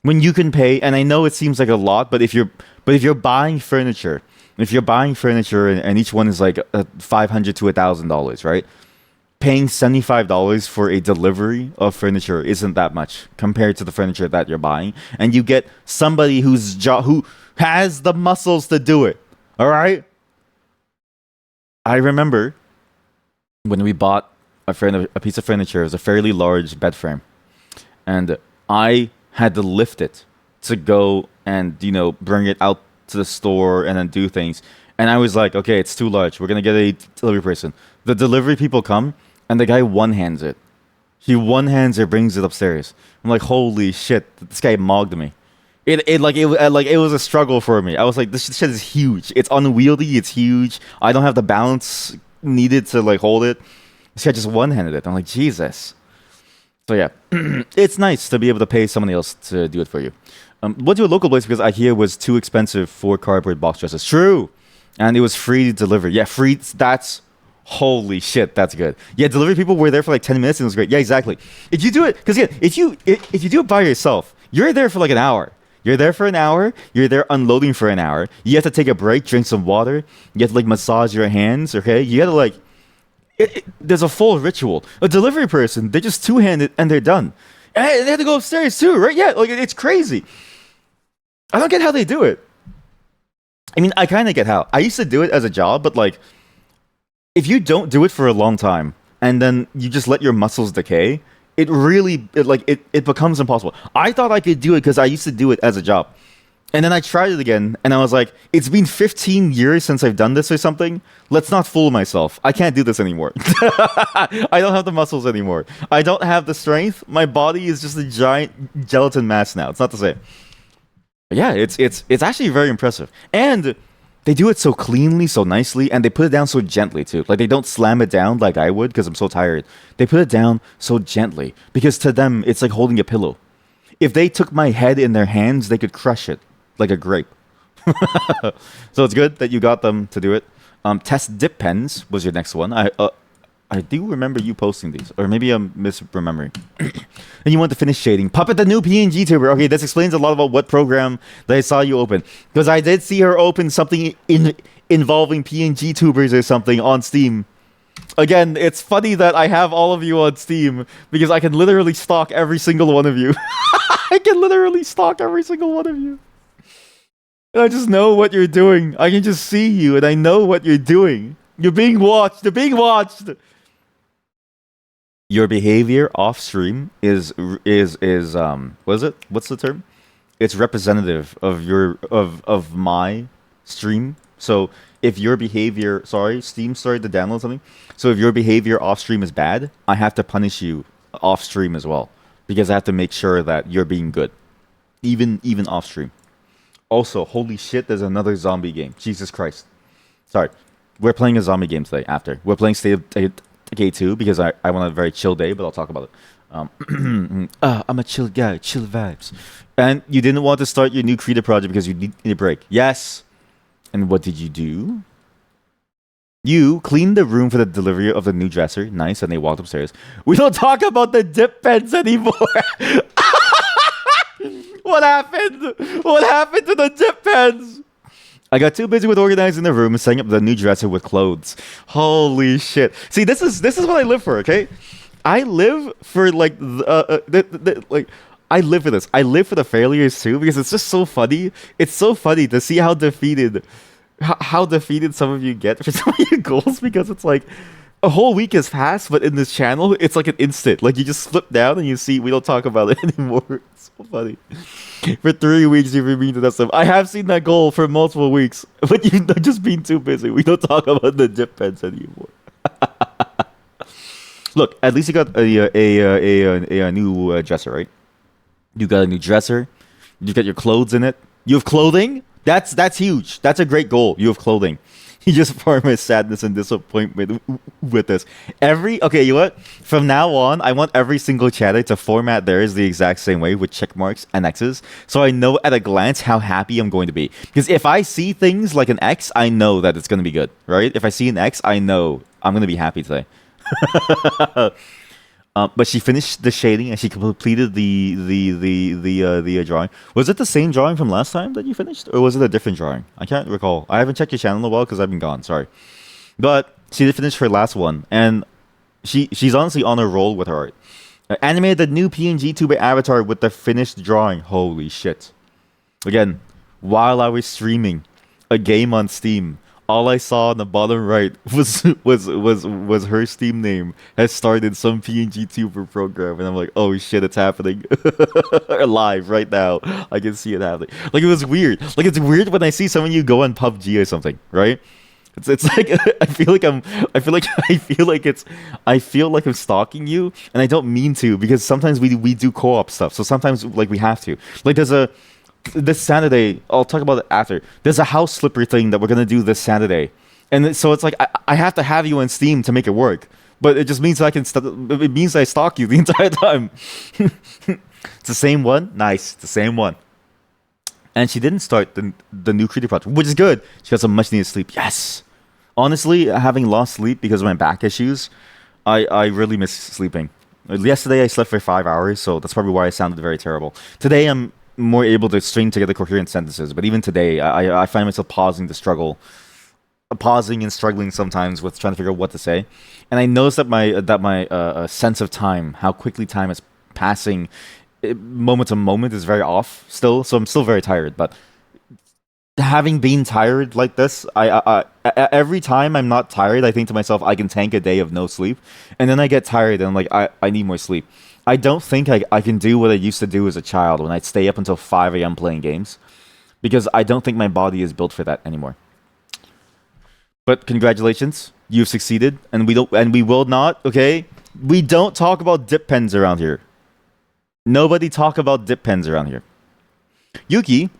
When you can pay, and I know it seems like a lot, but if you're buying furniture, if you're buying furniture and each one is like $500 to $1,000, right? Paying $75 for a delivery of furniture isn't that much compared to the furniture that you're buying, and you get somebody who has the muscles to do it. All right. I remember when we bought a piece of furniture. It was a fairly large bed frame, and I had to lift it to go and bring it out to the store and then do things. And I was like, okay, it's too large. We're gonna get a delivery person. The delivery people come, and the guy one hands it. He one hands it, brings it upstairs. I'm like, holy shit! This guy mogged me. It was a struggle for me. I was like, this shit is huge. It's unwieldy. It's huge. I don't have the balance needed to like hold it. This guy just one handed it. I'm like, Jesus. So yeah, it's nice to be able to pay somebody else to do it for you. Went to a local place because IKEA was too expensive for cardboard box dresses. True, and it was free delivery. Yeah, free. That's holy shit. That's good. Yeah, delivery people were there for like 10 minutes and it was great. Yeah, exactly. If you do it, because yeah, if you do it by yourself, you're there for like an hour. You're there for an hour. You're there unloading for an hour. You have to take a break, drink some water. You have to like massage your hands. Okay, you gotta like. There's a full ritual. A delivery person, they just two-handed and they're done. And they have to go upstairs too, right? Yeah, like it's crazy. I don't get how they do it. I mean, I kind of get how. I used to do it as a job, but like, if you don't do it for a long time and then you just let your muscles decay, it becomes impossible. I thought I could do it because I used to do it as a job. And then I tried it again, and I was like, it's been 15 years since I've done this or something. Let's not fool myself. I can't do this anymore. I don't have the muscles anymore. I don't have the strength. My body is just a giant gelatin mass now. It's not the same. But yeah, it's actually very impressive. And they do it so cleanly, so nicely, and they put it down so gently, too. Like, they don't slam it down like I would, because I'm so tired. They put it down so gently, because to them, it's like holding a pillow. If they took my head in their hands, they could crush it. Like a grape. So it's good that you got them to do it. Test dip pens was your next one. I do remember you posting these, or maybe I'm misremembering. And you want to finish shading. Puppet, the new PNG tuber. Okay, this explains a lot about what program that I saw you open, because I did see her open something involving PNG tubers or something on Steam. Again, it's funny that I have all of you on Steam because I can literally stalk every single one of you. I can literally stalk every single one of you. I just know what you're doing. I can just see you, and I know what you're doing. You're being watched. You're being watched. Your behavior off stream is what is it? What's the term? It's representative of of my stream. So if your behavior, Steam started to download something. So if your behavior off stream is bad, I have to punish you off stream as well, because I have to make sure that you're being good, even off stream. Also, holy shit, there's another zombie game. Jesus Christ. Sorry. We're playing a zombie game today after. We're playing State of Decay 2 because I want a very chill day, but I'll talk about it. I'm a chill guy, chill vibes. And you didn't want to start your new Krita project because you need a break. Yes. And what did you do? You cleaned the room for the delivery of the new dresser. Nice. And they walked upstairs. We don't talk about the dip pens anymore. What happened? What happened to the dip pens? I got too busy with organizing the room and setting up the new dresser with clothes. Holy shit! See, this is what I live for. Okay, I live for like I live for this. I live for the failures too, because it's just so funny. It's so funny to see how defeated some of you get for some of your goals, because it's like a whole week has passed, but in this channel, it's like an instant. Like, you just flip down and you see we don't talk about it anymore. It's so funny. For 3 weeks, you've been mean to that stuff. I have seen that goal for multiple weeks, but you've just been too busy. We don't talk about the dip pens anymore. Look, at least you got a new dresser, right? You got a new dresser. You got your clothes in it. You have clothing. That's huge. That's a great goal. You have clothing. You just farm his sadness and disappointment with this. Okay, you know what? From now on, I want every single chatter to format theirs the exact same way with check marks and X's, so I know at a glance how happy I'm going to be. Because if I see things like an X, I know that it's going to be good, right? If I see an X, I know I'm going to be happy today. But she finished the shading and she completed the drawing. Was it the same drawing from last time that you finished, or was it a different drawing? I can't recall. I haven't checked your channel in a while because I've been gone. Sorry, but she did finish her last one, and she's honestly on a roll with her art. Animated the new PNG 2-bit avatar with the finished drawing. Holy shit! Again, while I was streaming a game on Steam, all I saw on the bottom right was her Steam name has started some PNG tuber program, and I'm like, oh shit, it's happening live right now. I can see it happening. Like, it was weird. Like, it's weird when I see some of you go on PUBG or something, right? It's like I feel like I'm stalking you, and I don't mean to, because sometimes we do co-op stuff. So sometimes like we have to. Like, this Saturday, I'll talk about it after. There's a house slipper thing that we're gonna do this Saturday, and so it's like I have to have you on Steam to make it work. But it just means I can. It means I stalk you the entire time. It's the same one. Nice, it's the same one. And she didn't start the new creative project, which is good. She got some much needed sleep. Yes. Honestly, having lost sleep because of my back issues, I really miss sleeping. Yesterday I slept for 5 hours, so that's probably why I sounded very terrible. Today I'm more able to string together coherent sentences, but even today I find myself pausing and struggling sometimes with trying to figure out what to say. And I noticed that my sense of time, how quickly time is passing, moment to moment, is very off still. So I'm still very tired, but having been tired like this, I every time I'm not tired, I think to myself, I can tank a day of no sleep, and then I get tired and I'm like, I need more sleep. I don't think I can do what I used to do as a child when I'd stay up until 5 a.m. playing games, because I don't think my body is built for that anymore. But congratulations, you've succeeded, and we will not. Okay, we don't talk about dip pens around here. Nobody talk about dip pens around here. Yuki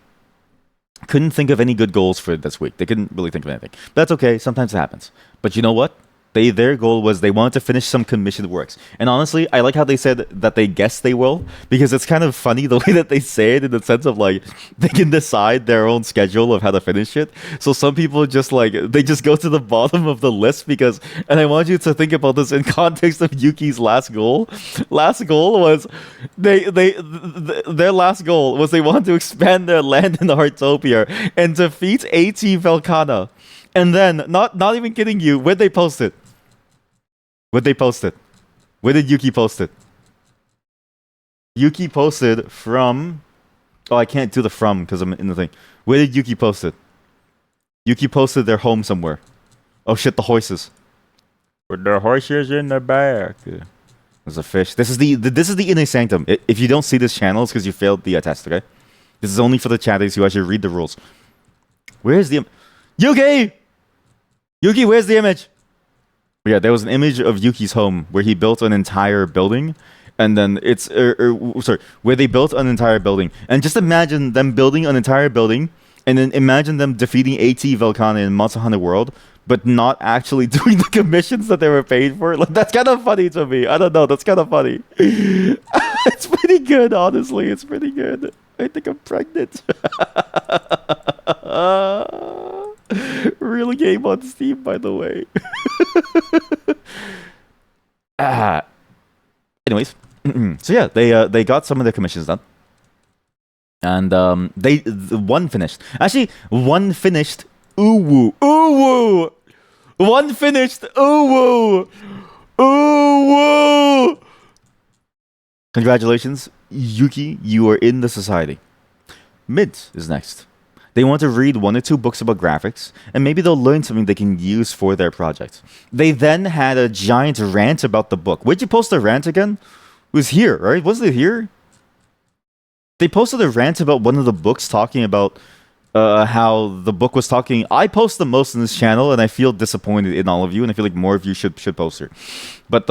couldn't think of any good goals for this week. They couldn't really think of anything. That's okay. Sometimes it happens. But you know what? Their goal was they wanted to finish some commissioned works. And honestly, I like how they said that they guess they will, because it's kind of funny the way that they say it, in the sense of like they can decide their own schedule of how to finish it. So some people just like they just go to the bottom of the list because, and I want you to think about this in context of Yuki's last goal. Last goal was their last goal was they want to expand their land in Heartopia and defeat AT Velkhana. And then, not even kidding you, where'd they post it? Where'd they post it? Where did Yuki post it? Yuki posted from... Oh, I can't do the from because I'm in the thing. Where did Yuki post it? Yuki posted their home somewhere. Oh shit, the horses. With the horses in the back. There's a fish. This is the inner sanctum. If you don't see this channel, it's because you failed the test, okay? This is only for the chatters who actually read the rules. Where's the... Yuki! Yuki, where's the image? But yeah, there was an image of Yuki's home where he built an entire building, and then it's where they built an entire building. And just imagine them building an entire building, and then imagine them defeating AT Velkhana in Monster Hunter World, but not actually doing the commissions that they were paid for. Like, that's kind of funny to me. I don't know. That's kind of funny. It's pretty good, honestly. It's pretty good. I think I'm pregnant. Real game on Steam, by the way. Anyways, so yeah, they got some of their commissions done, and one finished. Actually, one finished. Ooh woo, one finished. Ooh woo. Congratulations, Yuki. You are in the society. Mid is next. They want to read 1 or 2 books about graphics, and maybe they'll learn something they can use for their project. They then had a giant rant about the book. Where'd you post the rant again? It was here, right? Wasn't it here? They posted a rant about one of the books, talking about how the book was talking... I post the most in this channel, and I feel disappointed in all of you, and I feel like more of you should post her. But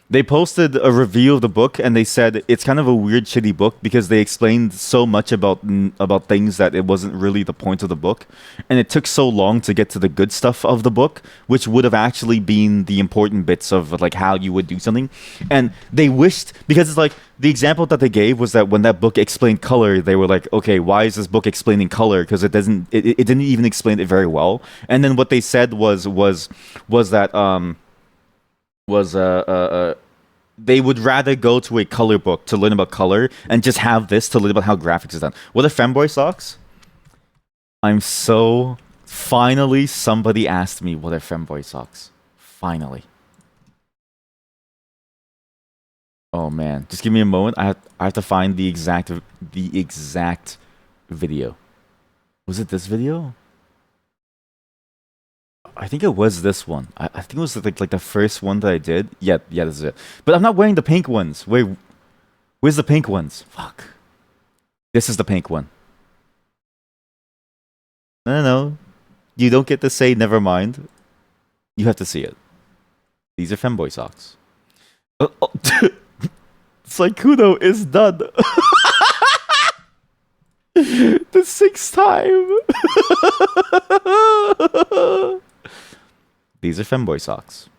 they posted a review of the book, and they said it's kind of a weird, shitty book because they explained so much about things that it wasn't really the point of the book, and it took so long to get to the good stuff of the book, which would have actually been the important bits of like how you would do something. And they wished, because it's like the example that they gave was that when that book explained color, they were like, okay, why is this book explaining color? Because it didn't even explain it very well. And then what they said was that they would rather go to a color book to learn about color and just have this to learn about how graphics is done. What are femboy socks? I'm so... Finally, somebody asked me what are femboy socks. Finally. Oh man, just give me a moment. I have to find the exact video. Was it this video? I think it was this one. I think it was like the first one that I did. Yeah, this is it. But I'm not wearing the pink ones. Wait, where's the pink ones? Fuck. This is the pink one. No. You don't get to say never mind. You have to see it. These are femboy socks. Sykkuno is done. The 6th time. These are femboy socks.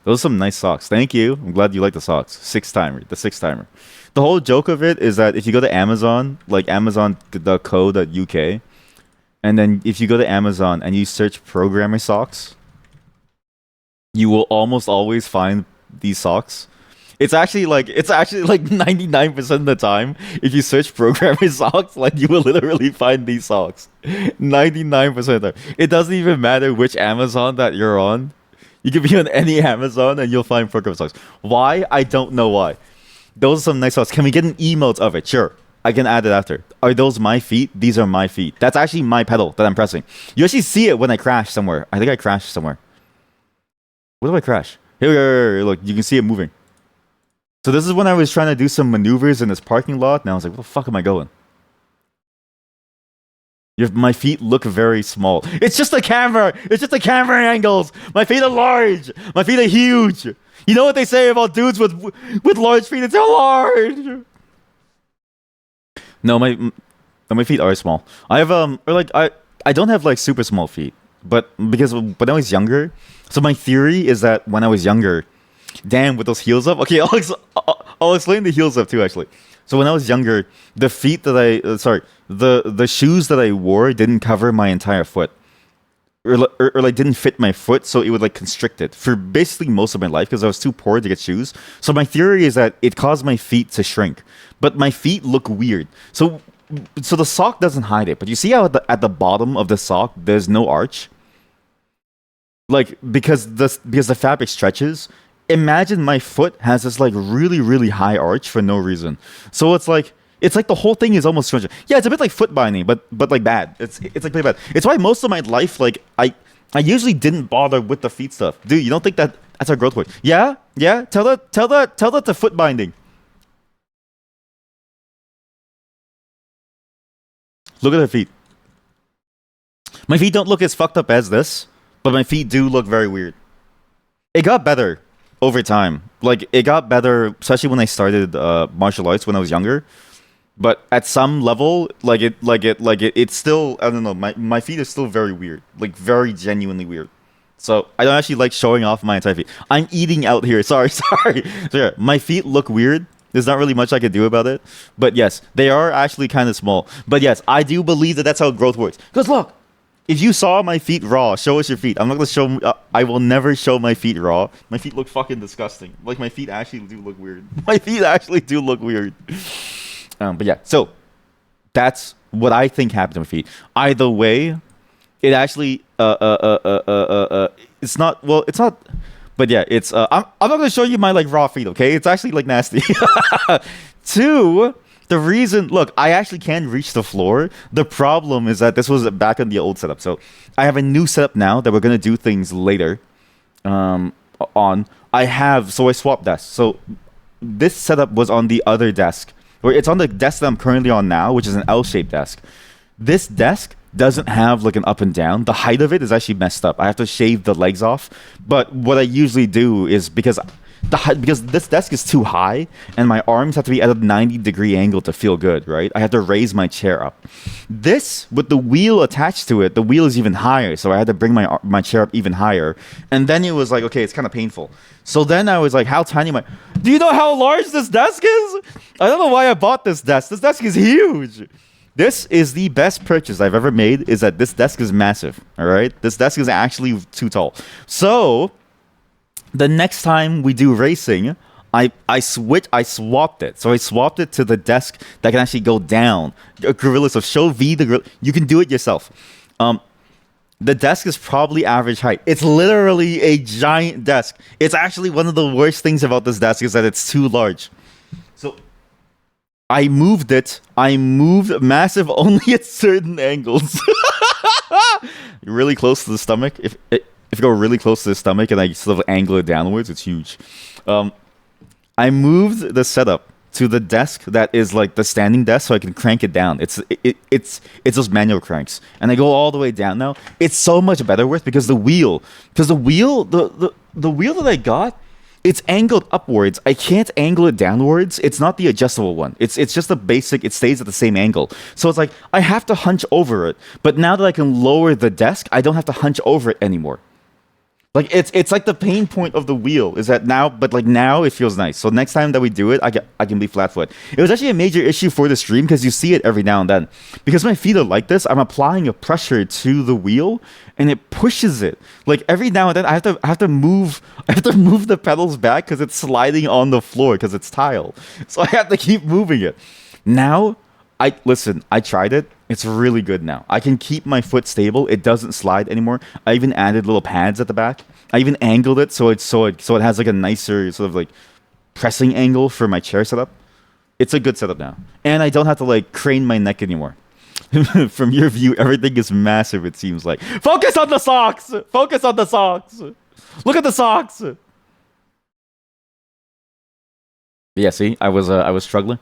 Those are some nice socks. Thank you. I'm glad you like the socks. The 6th timer. The whole joke of it is that if you go to Amazon, like Amazon.co.uk, and then if you go to Amazon and you search programmer socks, you will almost always find these socks. It's actually like 99% of the time, if you search programmer socks, like you will literally find these socks. 99% of the time. It doesn't even matter which Amazon that you're on. You can be on any Amazon and you'll find programmer socks. Why? I don't know why. Those are some nice socks. Can we get an emote of it? Sure. I can add it after. Are those my feet? These are my feet. That's actually my pedal that I'm pressing. You actually see it when I crash somewhere. I think I crashed somewhere. Where do I crash? Here, look. You can see it moving. So this is when I was trying to do some maneuvers in this parking lot, and I was like, where the fuck am I going? My feet look very small. It's just the camera. It's just the camera angles. My feet are large. My feet are huge. You know what they say about dudes with large feet? It's so large. No, my feet are small. I have I don't have like super small feet, but because when I was younger, so my theory is that when I was younger, damn, with those heels up. Okay, I'll explain the heels up too actually. So when I was younger, the feet that the shoes that I wore didn't cover my entire foot. Or like didn't fit my foot, so it would like constrict it for basically most of my life because I was too poor to get shoes. So my theory is that it caused my feet to shrink, but my feet look weird. So the sock doesn't hide it, but you see how at the bottom of the sock there's no arch, like because the fabric stretches. Imagine my foot has this like really high arch for no reason. So it's like the whole thing is almost stretching. Yeah, it's a bit like foot binding, but like bad. It's like pretty bad. It's why most of my life, like I usually didn't bother with the feet stuff. Dude, you don't think that's our growth point? Yeah. Tell that to foot binding. Look at her feet. My feet don't look as fucked up as this, but my feet do look very weird. It got better over time. Like it got better, especially when I started martial arts when I was younger. But at some level, it's still, I don't know, my feet are still very weird. Like, very genuinely weird. So, I don't actually like showing off my entire feet. I'm eating out here. Sorry. So, yeah, my feet look weird. There's not really much I can do about it. But yes, they are actually kind of small. But yes, I do believe that that's how growth works. Because look, if you saw my feet raw, show us your feet. I'm not going to show, I will never show my feet raw. My feet look fucking disgusting. Like, my feet actually do look weird. My feet actually do look weird. But yeah, so that's what I think happened to my feet. Either way, it actually it's not, well, it's not, but yeah, it's I'm not gonna show you my like raw feet, okay? It's actually like nasty. Two, the reason, look, I actually can reach the floor. The problem is that this was back on the old setup, so I have a new setup now that we're gonna do things later. So I swapped desks. So this setup was on the other desk. Where it's on the desk that I'm currently on now, which is an L-shaped desk. This desk doesn't have like an up and down. The height of it is actually messed up. I have to shave the legs off. But what I usually do is because this desk is too high and my arms have to be at a 90-degree angle to feel good, right? I have to raise my chair up. This, with the wheel attached to it, the wheel is even higher, so I had to bring my chair up even higher. And then it was like, okay, it's kind of painful. So then I was like, how tiny am I? Do you know how large this desk is? I don't know why I bought this desk. This desk is huge. This is the best purchase I've ever made. Is that this desk is massive. All right, this desk is actually too tall. So the next time we do racing, I swapped it. So I swapped it to the desk that can actually go down. Gorilla, so show V the gorilla. You can do it yourself. The desk is probably average height. It's literally a giant desk. It's actually one of the worst things about this desk is that it's too large. So I moved it. I moved massive only at certain angles. Really close to the stomach. If you go really close to the stomach and I sort of angle it downwards, it's huge. I moved the setup to the desk that is like the standing desk, so I can crank it down. It's those manual cranks, and I go all the way down now. It's so much better with because the wheel the wheel that I got, it's angled upwards. I can't angle it downwards. It's not the adjustable one. It's just the basic. It stays at the same angle. So it's like I have to hunch over it. But now that I can lower the desk, I don't have to hunch over it anymore. Like it's like the pain point of the wheel is that now, but like now it feels nice. So next time that we do it, I can be flat foot. It was actually a major issue for the stream because you see it every now and then. Because my feet are like this, I'm applying a pressure to the wheel and it pushes it. Like every now and then I have to move the pedals back because it's sliding on the floor because it's tile. So I have to keep moving it. Now I tried it. It's really good now. I can keep my foot stable. It doesn't slide anymore. I even added little pads at the back. I even angled it so it has like a nicer sort of like pressing angle for my chair setup. It's a good setup now. And I don't have to like crane my neck anymore. From your view, everything is massive, it seems like. Focus on the socks! Focus on the socks! Look at the socks! Yeah, see? I was struggling.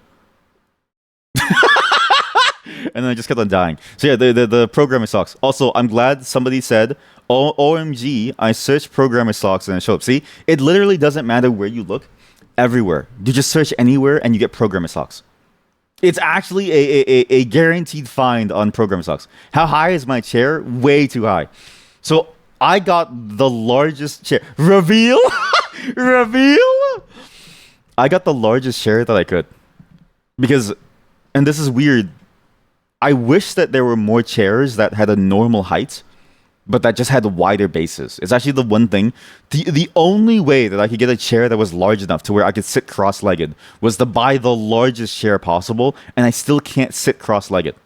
And then I just kept on dying. So yeah, the programmer socks. Also, I'm glad somebody said, OMG, I searched programmer socks and it showed up. See, it literally doesn't matter where you look. Everywhere. You just search anywhere and you get programmer socks. It's actually a guaranteed find on programmer socks. How high is my chair? Way too high. So I got the largest chair. Reveal? Reveal? I got the largest chair that I could. Because, and this is weird, I wish that there were more chairs that had a normal height, but that just had wider bases. It's actually the one thing. The only way that I could get a chair that was large enough to where I could sit cross-legged was to buy the largest chair possible, and I still can't sit cross-legged.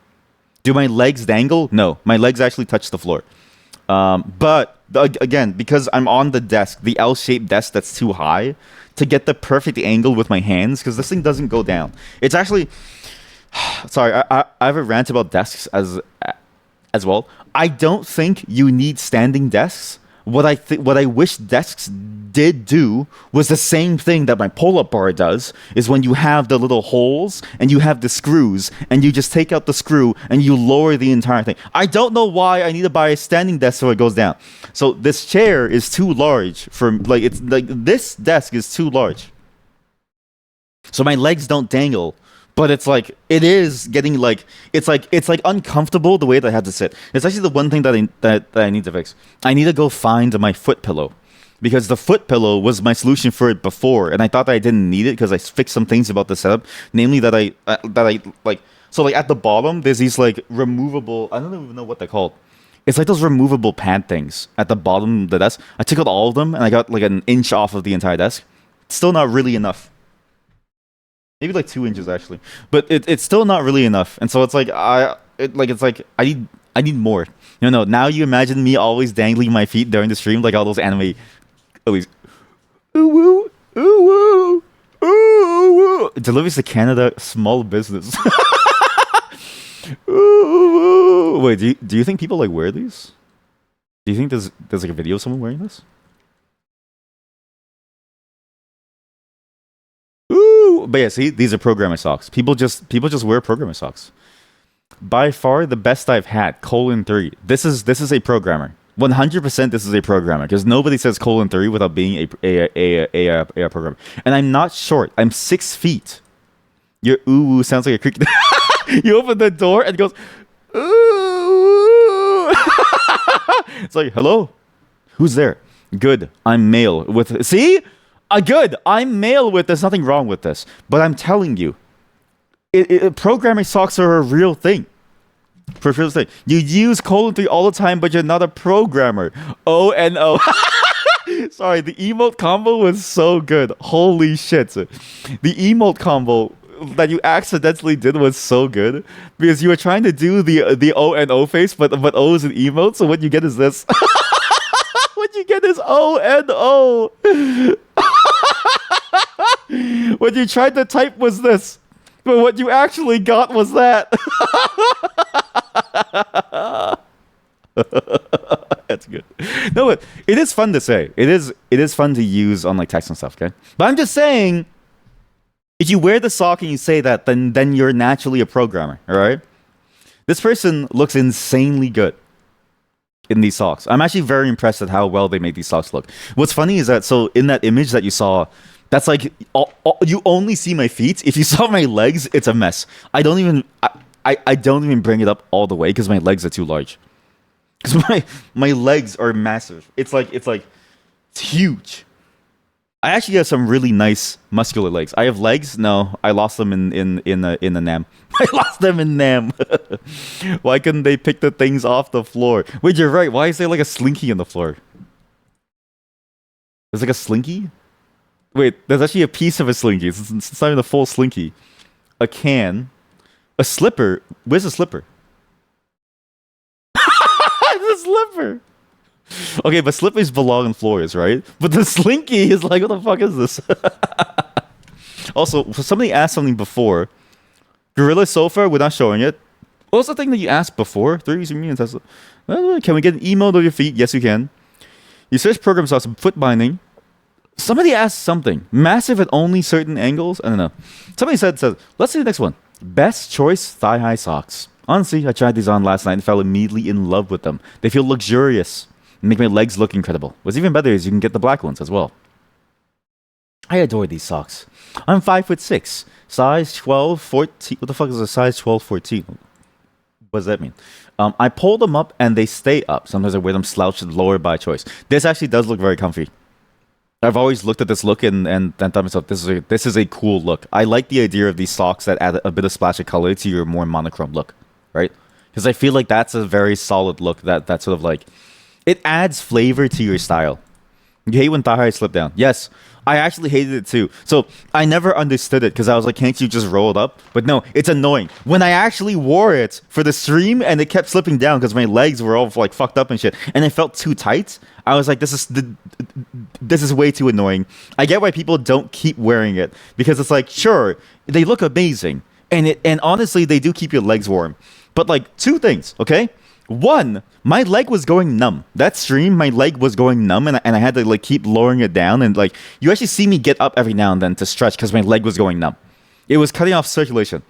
Do my legs dangle? No. My legs actually touch the floor. But, again, because I'm on the desk, the L-shaped desk that's too high, to get the perfect angle with my hands, because this thing doesn't go down. It's actually... Sorry, I have a rant about desks as well. I don't think you need standing desks. What I wish desks did do was the same thing that my pull-up bar does, is when you have the little holes and you have the screws and you just take out the screw and you lower the entire thing. I don't know why I need to buy a standing desk so it goes down. So this chair is too large for this desk is too large. So my legs don't dangle. But it's like it is getting like it's like uncomfortable the way that I have to sit. It's actually the one thing that I need to fix. I need to go find my foot pillow, because the foot pillow was my solution for it before, and I thought that I didn't need it because I fixed some things about the setup, namely that I like. So like at the bottom, there's these like removable. I don't even know what they're called. It's like those removable pad things at the bottom of the desk. I took out all of them and I got like an inch off of the entire desk. It's still not really enough. Maybe like 2 inches actually, but it's still not really enough. And so it's like I need more. No. Now you imagine me always dangling my feet during the stream like all those anime. Always, ooh woo, ooh woo, ooh woo. It delivers to Canada, small business. Ooh woo. Wait, do you think people like wear these? Do you think there's like a video of someone wearing this? But yeah, see, these are programmer socks. People just wear programmer socks. By far the best I've had. :3. This is a programmer. 100% this is a programmer, because nobody says :3 without being a programmer. And I'm not short. I'm 6 feet. Your ooh sounds like a cricket. You open the door and it goes ooh. It's like, hello, who's there? Good, I'm male with. See. Good. I'm male with. There's nothing wrong with this. But I'm telling you, programming socks are a real thing. For first thing, you use colon 3 all the time, but you're not a programmer. O and O. Sorry, the emote combo was so good. Holy shit. The emote combo that you accidentally did was so good because you were trying to do the O and O face, but O is an emote, so what you get is this. What you get is O and O. What you tried to type was this, but what you actually got was that. That's good. No, but it is fun to say. It is fun to use on like text and stuff, okay? But I'm just saying, if you wear the sock and you say that, then you're naturally a programmer, all right? This person looks insanely good in these socks. I'm actually very impressed at how well they made these socks look. What's funny is that, so in that image that you saw, that's like, you only see my feet. If you saw my legs, it's a mess. I don't even bring it up all the way because my legs are too large. Because my legs are massive. It's huge. I actually have some really nice muscular legs. I have legs. No, I lost them in the NAM. I lost them in NAM. Why couldn't they pick the things off the floor? Wait, you're right. Why is there like a slinky on the floor? There's like a slinky? Wait, there's actually a piece of a slinky. It's not even a full slinky. A can. A slipper. Where's the slipper? The slipper. Okay, but slippers belong on floors, right? But the slinky is like, what the fuck is this? Also, somebody asked something before. Gorilla Sofa, we're not showing it. What was the thing that you asked before? 30 million Tesla. Can we get an emote of your feet? Yes, you can. You search program sauce, foot binding. Somebody asked something. Massive at only certain angles? I don't know. Somebody said, let's see the next one. Best choice thigh-high socks. Honestly, I tried these on last night and fell immediately in love with them. They feel luxurious and make my legs look incredible. What's even better is you can get the black ones as well. I adore these socks. I'm 5'6", size 12, 14. What the fuck is a size 12, 14? What does that mean? I pull them up and they stay up. Sometimes I wear them slouched lower by choice. This actually does look very comfy. I've always looked at this look and thought to myself, this is a cool look. I like the idea of these socks that add a bit of splash of color to your more monochrome look, right? Because I feel like that's a very solid look. That sort of like, it adds flavor to your style. You hate when thigh-high slip down. Yes, I actually hated it too. So I never understood it because I was like, can't you just roll it up? But no, it's annoying. When I actually wore it for the stream and it kept slipping down because my legs were all like fucked up and shit, and it felt too tight, I was like, this is way too annoying. I get why people don't keep wearing it because it's like, sure, they look amazing, and honestly, they do keep your legs warm. But like, two things, okay? One, my leg was going numb. That stream, my leg was going numb, and I had to like keep lowering it down. And like, you actually see me get up every now and then to stretch because my leg was going numb. It was cutting off circulation.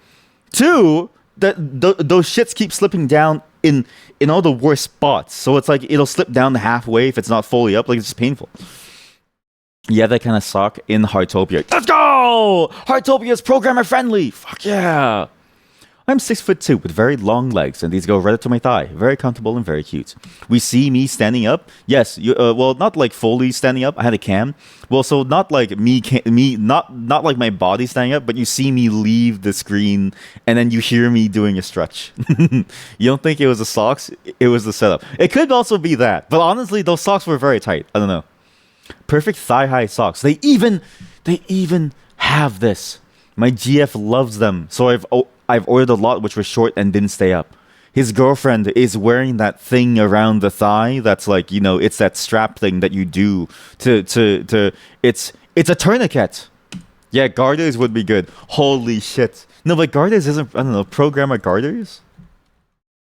Two, those shits keep slipping down in all the worst spots. So it's like it'll slip down halfway if it's not fully up. Like, it's just painful. Yeah, that kind of sock in Heartopia. Let's go! Heartopia is programmer friendly. Fuck yeah. I'm 6'2" with very long legs, and these go right up to my thigh. Very comfortable and very cute. We see me standing up. Yes, well, not like fully standing up. I had a cam. Well, so not like not like my body standing up, but you see me leave the screen, and then you hear me doing a stretch. You don't think it was the socks? It was the setup. It could also be that, but honestly, those socks were very tight. I don't know. Perfect thigh-high socks. They even have this. My GF loves them, so I've ordered a lot which were short and didn't stay up. His girlfriend is wearing that thing around the thigh that's like, you know, it's that strap thing that you do to it's a tourniquet. Yeah, garters would be good. Holy shit. No, but garters isn't, I don't know, programmer garters?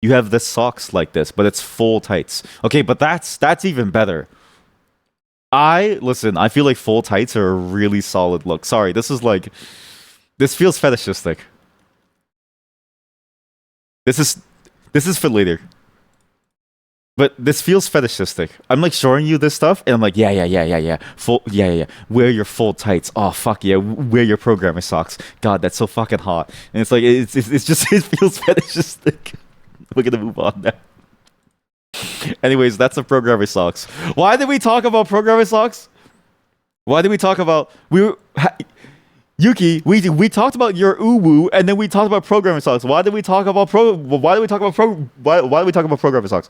You have the socks like this, but it's full tights. Okay, but that's even better. Listen, I feel like full tights are a really solid look. Sorry, this feels fetishistic. This is for later. But this feels fetishistic. I'm like showing you this stuff, and I'm like, yeah. Yeah. Wear your full tights. Oh fuck yeah. Wear your programmer socks. God, that's so fucking hot. And it's like it's just it feels fetishistic. We're gonna move on now. Anyways, that's the programmer socks. Why did we talk about programmer socks? Why did we talk about Yuki, we talked about your uwu, and then we talked about programming socks. Why did we talk about Why did we talk about Why did we talk about programming socks?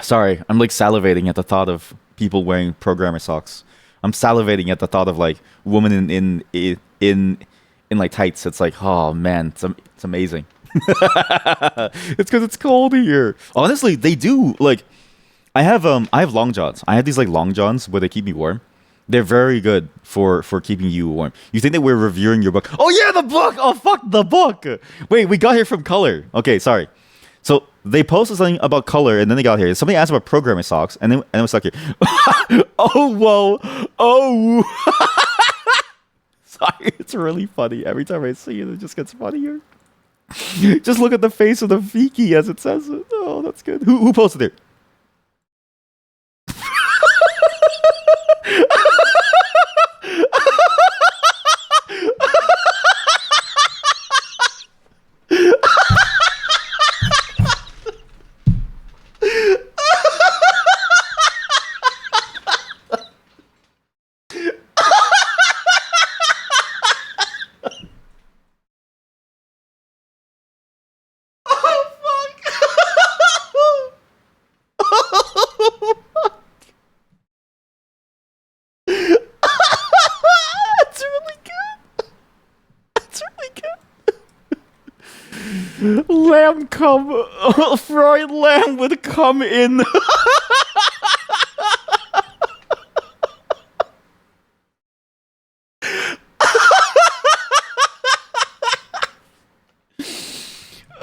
Sorry, I'm like salivating at the thought of people wearing programmer socks. I'm salivating at the thought of like women in like tights. It's like, oh man, it's amazing. It's because it's cold here. Honestly, they do like. I have long johns. I have these like long johns where they keep me warm. They're very good for keeping you warm. You think that we're reviewing your book? Oh yeah, the book. Oh fuck, the book. Wait, we got here from Color. Okay, sorry. So they posted something about Color, and then they got here. Somebody asked about programmer socks, and then we stuck here. Oh whoa, oh. Sorry, it's really funny. Every time I see it, it just gets funnier. Just look at the face of the Viki as it says it. Oh, that's good. Who posted it? That's really good. That's really good. Lamb come. Fried lamb would come in.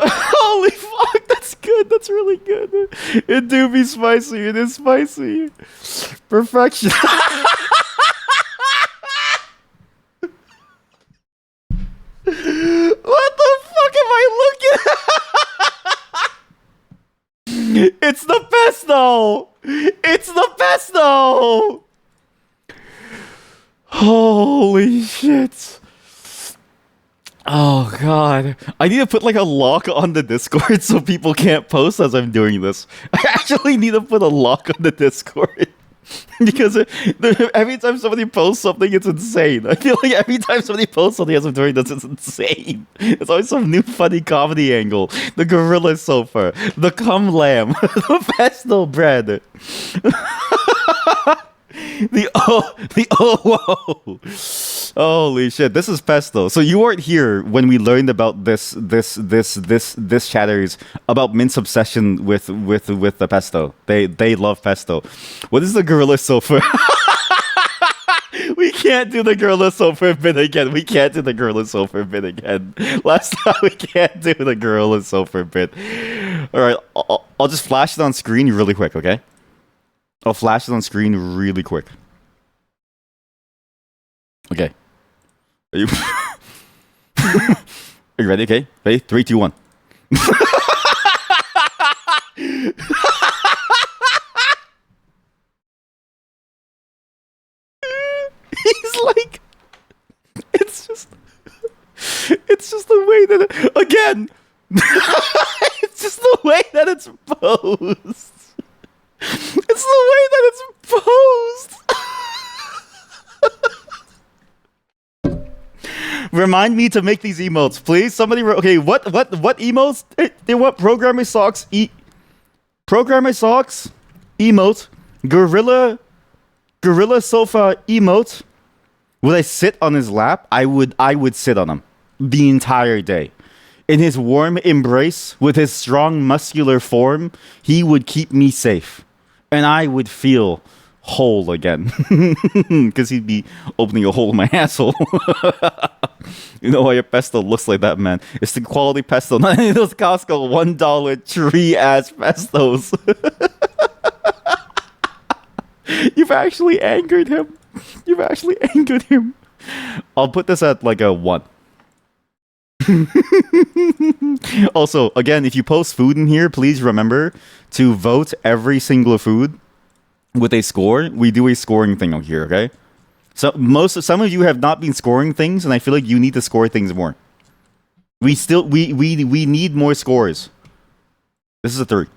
Holy fuck, that's good. That's really good. It do be spicy. It is spicy. Perfection. What the fuck am I looking at? It's the pesto. It's the pesto. Holy shit. Oh god. I need to put like a lock on the Discord so people can't post as I'm doing this. I actually need to put a lock on the Discord. Because every time somebody posts something, it's insane. I feel like every time somebody posts something as I'm doing this, it's insane. It's always some new funny comedy angle. The gorilla sofa, the cum lamb, the pesto bread. Whoa. Holy shit, this is pesto. So you weren't here when we learned about this chatters about Mint's obsession with the pesto. They love pesto. What is the gorilla sofa? We can't do the gorilla sofa bit again. We can't do the gorilla sofa bit again. Last time we can't do the gorilla sofa bit. All right, I'll just flash it on screen really quick, okay? I'll flash it on screen really quick. Okay. Are you Are you ready? Okay. Ready? 3, 2, 1. He's like, it's just the way that again. It's just the way that it's posed. It's the way that it's posed. Remind me to make these emotes, please. Somebody, okay? What emotes? They want programmer socks. Programmer socks. Emote. Gorilla sofa emote. Would I sit on his lap? I would sit on him the entire day. In his warm embrace, with his strong muscular form, he would keep me safe, and I would feel whole again because he'd be opening a hole in my asshole. You know why your pesto looks like that, man? It's the quality pesto, not any of those Costco $1 tree ass pestos. You've actually angered him. I'll put this at like a 1. Also, again, if you post food in here, please remember to vote every single food with a score. We do a scoring thing out here, okay? So some of you have not been scoring things, and I feel like you need to score things more. We need more scores. This is a 3.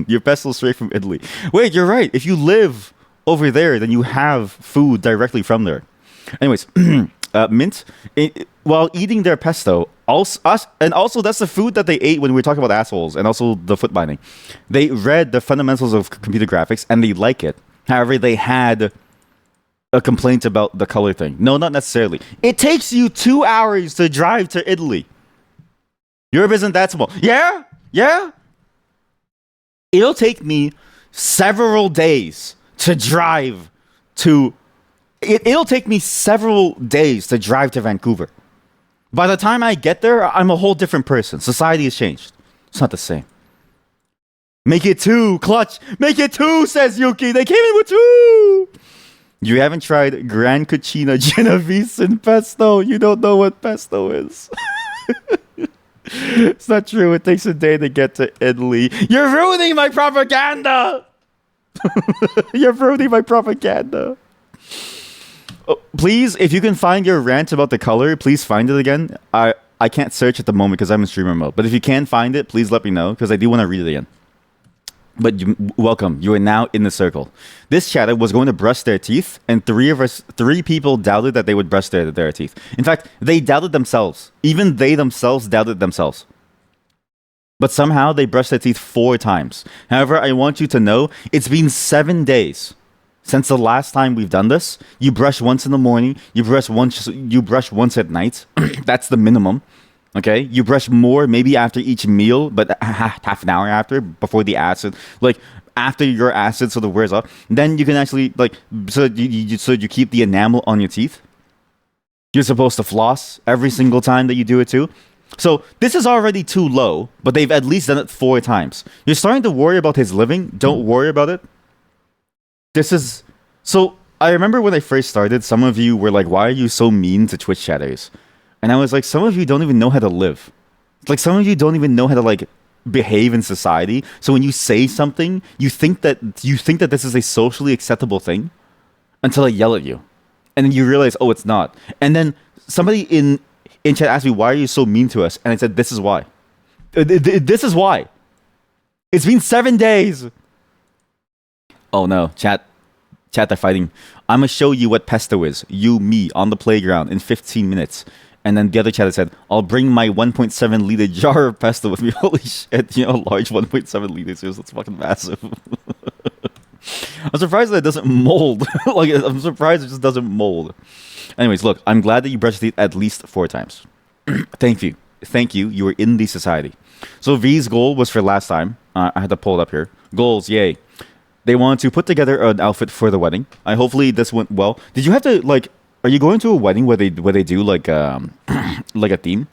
Your pesto straight from Italy. Wait, you're right. If you live over there, then you have food directly from there. Anyways, mint, while eating their pesto, also that's the food that they ate when we were talking about assholes and also the foot binding. They read the fundamentals of computer graphics and they like it. However, they had a complaint about the color thing. No, not necessarily. It takes you 2 hours to drive to Italy. Europe isn't that small. Yeah? Yeah? It'll take me several days to drive to... It'll take me several days to drive to Vancouver. By the time I get there, I'm a whole different person. Society has changed. It's not the same. Make it 2, clutch. Make it 2, says Yuki. They came in with 2. You haven't tried Gran Cucina Genovese and pesto. You don't know what pesto is. It's not true. It takes a day to get to Italy. You're ruining my propaganda. You're ruining my propaganda. Oh, please, if you can find your rant about the color, please find it again. I can't search at the moment because I'm in streamer mode. But if you can find it, please let me know because I do want to read it again. But welcome. You are now in the circle. This chatter was going to brush their teeth, and three people doubted that they would brush their teeth. In fact, they doubted themselves. Even they themselves doubted themselves. But somehow they brushed their teeth 4 times. However, I want you to know it's been 7 days since the last time we've done this. You brush once in the morning. You brush once at night. That's the minimum. Okay, you brush more maybe after each meal, but half an hour after, before the acid, like after your acid sort of wears off. Then you can actually so you keep the enamel on your teeth. You're supposed to floss every single time that you do it too. So this is already too low, but they've at least done it 4 times. You're starting to worry about his living. Don't worry about it. This is so. I remember when I first started, some of you were like, "Why are you so mean to Twitch chatters?" And I was like, some of you don't even know how to live. Like, some of you don't even know how to, like, behave in society. So when you say something, you think that this is a socially acceptable thing until I yell at you. And then you realize, oh, it's not. And then somebody in chat asked me, why are you so mean to us? And I said, this is why. This is why. It's been 7 days. Oh, no. Chat, they're fighting. I'm going to show you what pesto is. You, me, on the playground in 15 minutes. And then the other chatter said, I'll bring my 1.7 liter jar of pesto with me. Holy shit, you know, large 1.7 liters. That's fucking massive. I'm surprised that it doesn't mold. I'm surprised it just doesn't mold. Anyways, look, I'm glad that you brushed your teeth at least 4 times. Thank you. You were in the society. So V's goal was for last time. I had to pull it up here. Goals, yay. They wanted to put together an outfit for the wedding. Hopefully this went well. Did you have to, like... Are you going to a wedding where they do like like a theme,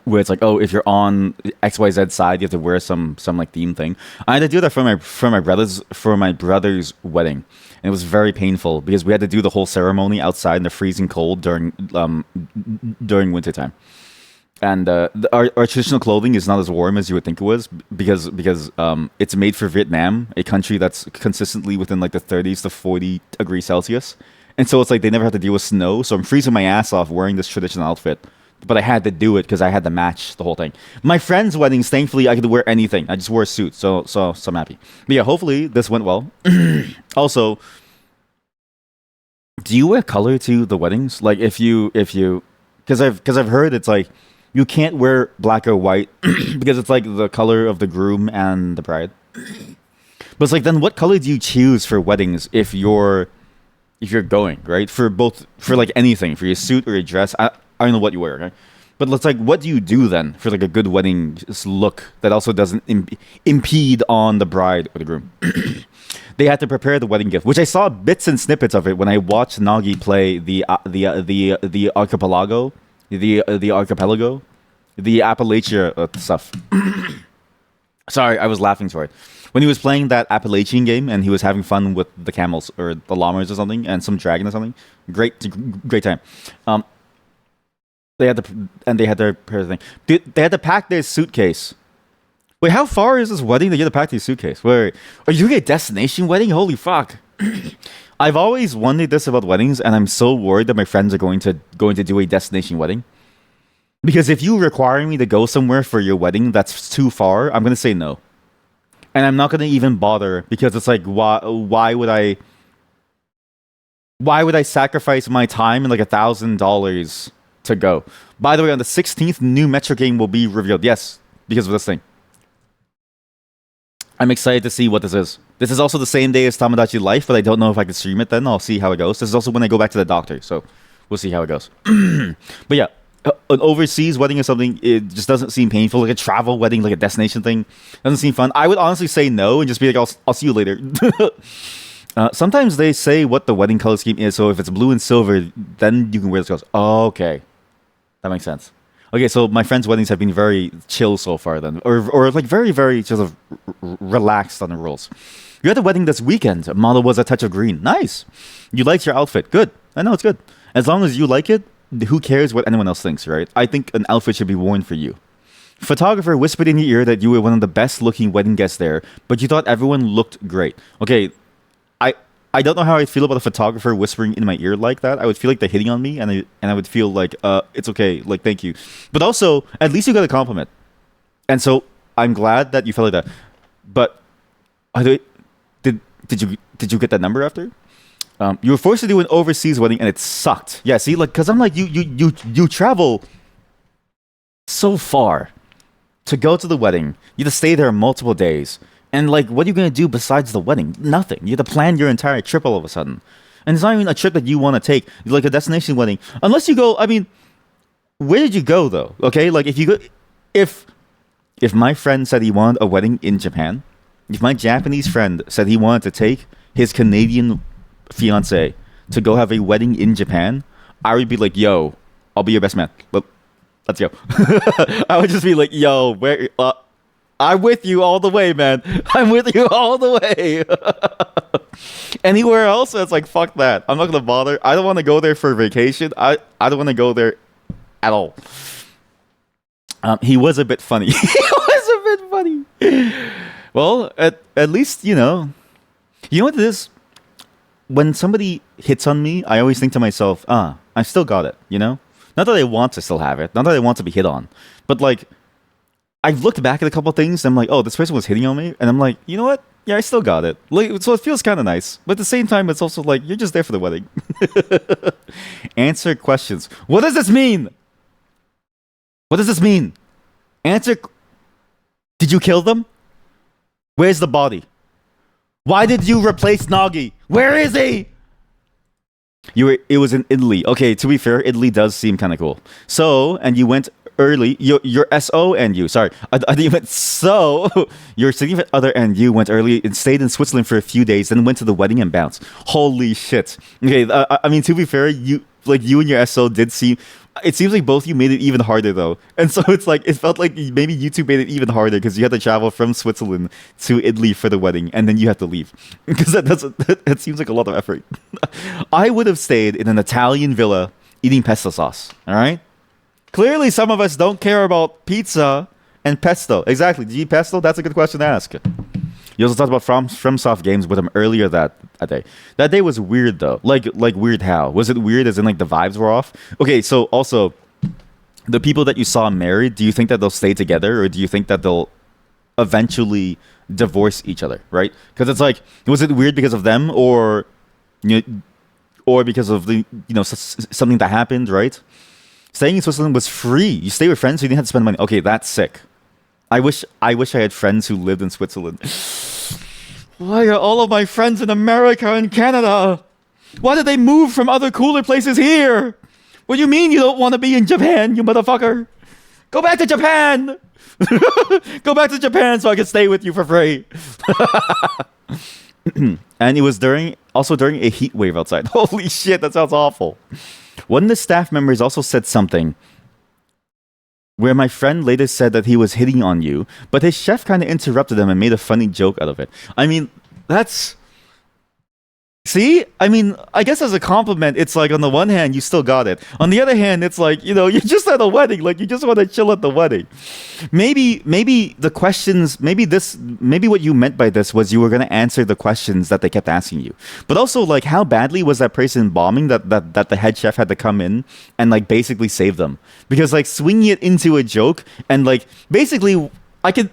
where it's like, oh, if you're on XYZ side, you have to wear some like theme thing? I had to do that for my brother's wedding, and it was very painful because we had to do the whole ceremony outside in the freezing cold during wintertime. And our traditional clothing is not as warm as you would think it was because it's made for Vietnam, a country that's consistently within like the 30s to 40 degrees Celsius. And so it's like they never have to deal with snow. So I'm freezing my ass off wearing this traditional outfit. But I had to do it because I had to match the whole thing. My friend's weddings, thankfully, I could wear anything. I just wore a suit. So I'm happy. But yeah, hopefully this went well. Also, do you wear color to the weddings? Like if you, because I've heard it's like you can't wear black or white because it's like the color of the groom and the bride. But it's like, then what color do you choose for weddings if you're going, right? For like anything, for your suit or your dress. I don't know what you wear, okay? But let's like, what do you do then for like a good wedding look that also doesn't impede on the bride or the groom? They had to prepare the wedding gift, which I saw bits and snippets of it when I watched Nagi play the archipelago, the Appalachia stuff. Sorry, I was laughing for it. When he was playing that Appalachian game and he was having fun with the camels or the llamas or something and some dragon or something, great time. They had their thing. They had to pack their suitcase. Wait, how far is this wedding that you had to pack their suitcase? Wait, are you doing a destination wedding? Holy fuck! I've always wondered this about weddings, and I'm so worried that my friends are going to do a destination wedding. Because if you require me to go somewhere for your wedding that's too far, I'm gonna say no. And I'm not going to even bother because it's like, why would I Why would I sacrifice my time and like $1,000 to go? By the way, on the 16th, new Metro game will be revealed. Yes, because of this thing. I'm excited to see what this is. This is also the same day as Tamagotchi Life, but I don't know if I can stream it then. I'll see how it goes. This is also when I go back to the doctor, so we'll see how it goes. But yeah, an overseas wedding or something, it just doesn't seem painful. Like a travel wedding, like a destination thing, doesn't seem fun. I would honestly say no and just be like, I'll see you later. Sometimes they say what the wedding color scheme is, so if it's blue and silver, then you can wear those colors. Oh, okay. That makes sense. Okay, so my friends' weddings have been very chill so far then. Or like very, very sort of relaxed on the rules. You had a wedding this weekend. A model was a touch of green. Nice. You liked your outfit. Good. I know it's good. As long as you like it, who cares what anyone else thinks, right? I think an outfit should be worn for you. Photographer whispered in your ear that you were one of the best looking wedding guests there, but you thought everyone looked great. Okay, I don't know how I feel about a photographer whispering in my ear like that. I would feel like they're hitting on me, and I would feel like it's okay, like thank you. But also, at least you got a compliment, and so I'm glad that you felt like that. But did you get that number after? You were forced to do an overseas wedding, and it sucked. Yeah, see, like because I'm like you travel so far to go to the wedding. You have to stay there multiple days. And like, what are you gonna do besides the wedding? Nothing. You have to plan your entire trip all of a sudden, and it's not even a trip that you want to take, like a destination wedding. Unless you go. I mean, where did you go though? Okay, like if you go, if my friend said he wanted a wedding in Japan, if my Japanese friend said he wanted to take his Canadian fiance to go have a wedding in Japan, I would be like, yo, I'll be your best man. Let's go. I would just be like, yo, where? I'm with you all the way, man. I'm with you all the way. Anywhere else, it's like, fuck that. I'm not going to bother. I don't want to go there for vacation. I don't want to go there at all. He was a bit funny. He was a bit funny. Well, at least, you know what it is? When somebody hits on me, I always think to myself, I still got it, you know? Not that I want to still have it. Not that I want to be hit on. But like, I've looked back at a couple of things and I'm like, oh, this person was hitting on me. And I'm like, you know what? Yeah, I still got it. Like, so it feels kind of nice. But at the same time, it's also like, you're just there for the wedding. Answer questions. What does this mean? What does this mean? Answer. Did you kill them? Where's the body? Why did you replace Nagi? Where is he? It was in Italy. Okay, to be fair, Italy does seem kind of cool. So, and you went early. Your SO and you. Sorry, I think you meant so. Your significant other and you went early and stayed in Switzerland for a few days, then went to the wedding and bounced. Holy shit. Okay, I mean, to be fair, you and your SO did seem. It seems like both you made it even harder though, and so it's like it felt like maybe you two made it even harder because you had to travel from Switzerland to Italy for the wedding, and then you had to leave because that seems like a lot of effort. I would have stayed in an Italian villa eating pesto sauce. All right. Clearly, some of us don't care about pizza and pesto. Exactly. Do you eat pesto? That's a good question to ask. You also talked about FromSoft games with him earlier that day. That day was weird though. Like weird how? Was it weird as in like the vibes were off? Okay, so also the people that you saw married, do you think that they'll stay together or do you think that they'll eventually divorce each other, right? Because it's like, was it weird because of them or or because of the something that happened, right? Staying in Switzerland was free. You stay with friends, so you didn't have to spend money. Okay, that's sick. I wish I had friends who lived in Switzerland. Why are all of my friends in America and Canada? Why did they move from other cooler places here? What do you mean you don't want to be in Japan, you motherfucker? Go back to Japan! Go back to Japan so I can stay with you for free. And it was during a heat wave outside. Holy shit, that sounds awful. One of the staff members also said something where my friend later said that he was hitting on you, but his chef kind of interrupted him and made a funny joke out of it. I mean, that's... See? I mean, I guess as a compliment, it's like on the one hand, you still got it. On the other hand, it's like, you're just at a wedding. Like, you just want to chill at the wedding. Maybe the questions, maybe what you meant by this was you were going to answer the questions that they kept asking you. But also, like, how badly was that person bombing that the head chef had to come in and, like, basically save them? Because, like, swinging it into a joke and, like, basically, I can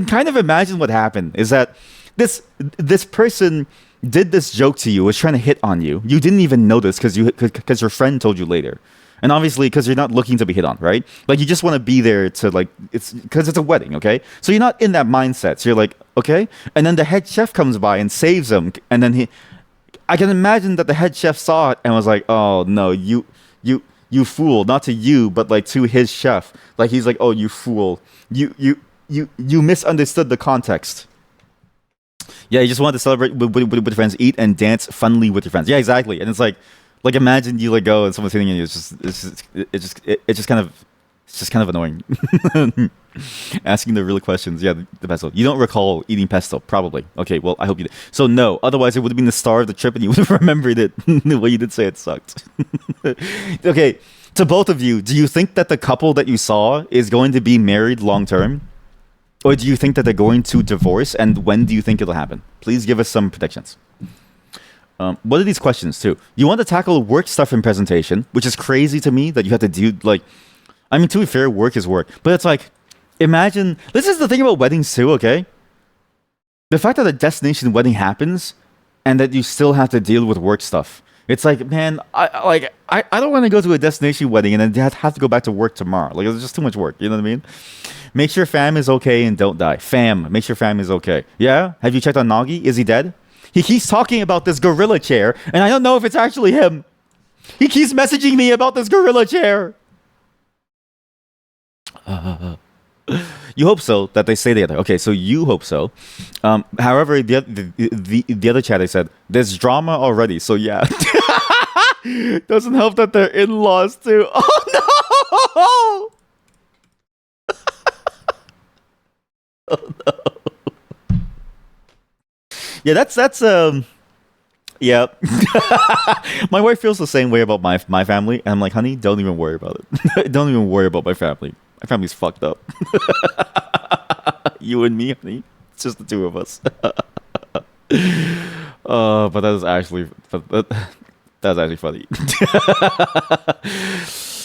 kind of imagine what happened is that this person did this joke to you, was trying to hit on you. You didn't even notice because your friend told you later. And obviously, because you're not looking to be hit on, right? Like, you just want to be there to, like, it's because it's a wedding, okay? So you're not in that mindset. So you're like, okay. And then the head chef comes by and saves him. And then I can imagine that the head chef saw it and was like, oh, no, you fool. Not to you, but, like, to his chef. Like, he's like, oh, you fool. You misunderstood the context. Yeah, you just wanted to celebrate with friends, eat and dance funnily with your friends. Yeah, exactly. And it's like imagine you like go and someone's hitting you. It's just kind of annoying. Asking the real questions. Yeah, the pesto. You don't recall eating pesto, probably. Okay, well, I hope you did. So no, otherwise it would have been the star of the trip, and you would have remembered it. Well, you did say it sucked. Okay, to both of you, do you think that the couple that you saw is going to be married long term? Or do you think that they're going to divorce, and when do you think it'll happen? Please give us some predictions. What are these questions, too? You want to tackle work stuff in presentation, which is crazy to me that you have to do, like... I mean, to be fair, work is work. But it's like, imagine... This is the thing about weddings, too, okay? The fact that a destination wedding happens, and that you still have to deal with work stuff. It's like, man, I don't want to go to a destination wedding and then have to go back to work tomorrow. Like, it's just too much work, you know what I mean? Make sure fam is okay and don't die. Fam, make sure fam is okay. Yeah? Have you checked on Nagi? Is he dead? He keeps talking about this gorilla chair, and I don't know if it's actually him. He keeps messaging me about this gorilla chair. You hope so that they stay together. Okay, so you hope so. However, the other chat I said there's drama already. So yeah, doesn't help that they're in-laws too. Oh no! Oh no! Yeah, that's yeah. My wife feels the same way about my family, and I'm like, honey, don't even worry about it. Don't even worry about my family. My family's fucked up. You and me, honey. It's just the two of us. But that is actually that's actually funny.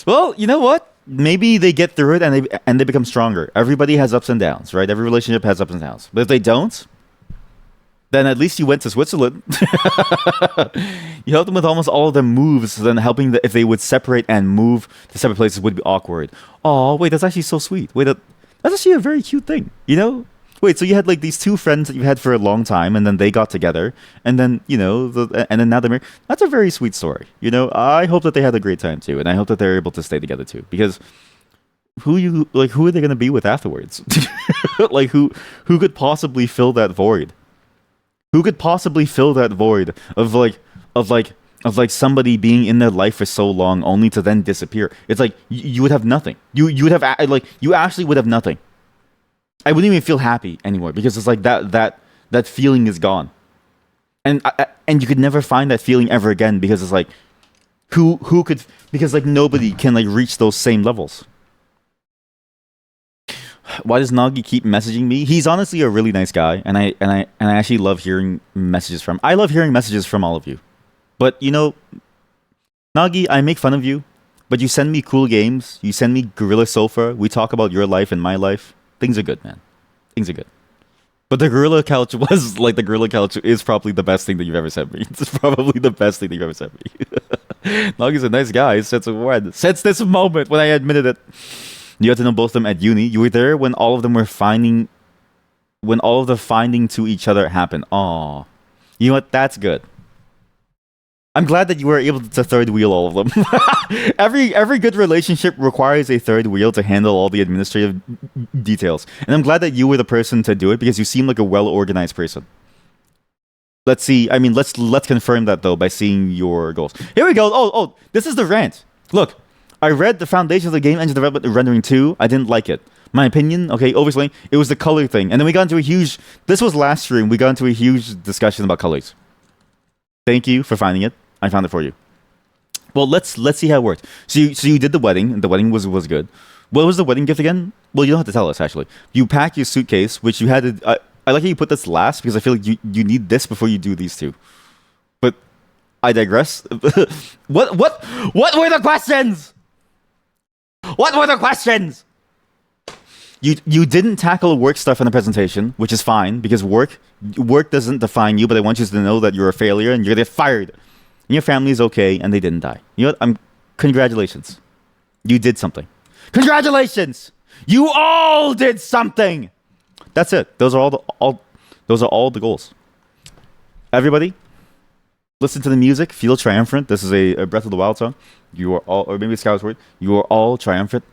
Well, you know what? Maybe they get through it and they become stronger. Everybody has ups and downs, right? Every relationship has ups and downs. But if they don't, then at least you went to Switzerland. You helped them with almost all of their moves. Then helping if they would separate and move to separate places would be awkward. Oh, wait, that's actually so sweet. Wait, that's actually a very cute thing. You know? Wait, so you had like these two friends that you had for a long time, and then they got together, and then and then now they're married. That's a very sweet story. You know, I hope that they had a great time too, and I hope that they're able to stay together too. Because who are they gonna be with afterwards? Like who could possibly fill that void? Who could possibly fill that void of somebody being in their life for so long only to then disappear? It's like you would have nothing. You would have you actually would have nothing. I wouldn't even feel happy anymore because it's like that feeling is gone, and you could never find that feeling ever again because it's like who could, because like nobody can like reach those same levels. Why does Nagi keep messaging me? He's honestly a really nice guy, and I actually love hearing messages from. I love hearing messages from all of you, but you know, Nagi, I make fun of you, but you send me cool games. You send me Gorilla Sofa. We talk about your life and my life. Things are good, man. Things are good. But the Gorilla Couch was like the Gorilla Couch is probably the best thing that you've ever sent me. It's probably the best thing that you've ever sent me. Nagi's a nice guy. Since this moment when I admitted it. You had to know both of them at uni. You were there when all of them were finding to each other happened. Aw. You know what? That's good. I'm glad that you were able to third wheel all of them. Every good relationship requires a third wheel to handle all the administrative details. And I'm glad that you were the person to do it because you seem like a well-organized person. Let's see. I mean, let's confirm that though by seeing your goals. Here we go. Oh, this is the rant. Look. I read the foundations of the game engine development rendering 2. I didn't like it. My opinion, okay, overslaying, it was the color thing. And then we got into this was last stream, we got into a huge discussion about colors. Thank you for finding it. I found it for you. Well, let's see how it worked. So you did the wedding, and the wedding was good. What was the wedding gift again? Well, you don't have to tell us, actually. You packed your suitcase, which you had to... I like how you put this last, because I feel like you need this before you do these two. But I digress. What were the questions? What were the questions? You didn't tackle work stuff in the presentation, which is fine because work doesn't define you. But I want you to know that you're a failure and you're gonna get fired. And your family is okay and they didn't die. You know what? Congratulations. You did something. Congratulations. You all did something. That's it. Those are all the goals. Everybody, listen to the music. Feel triumphant. This is a Breath of the Wild song. You are all, or maybe Skyward Sword. You are all triumphant.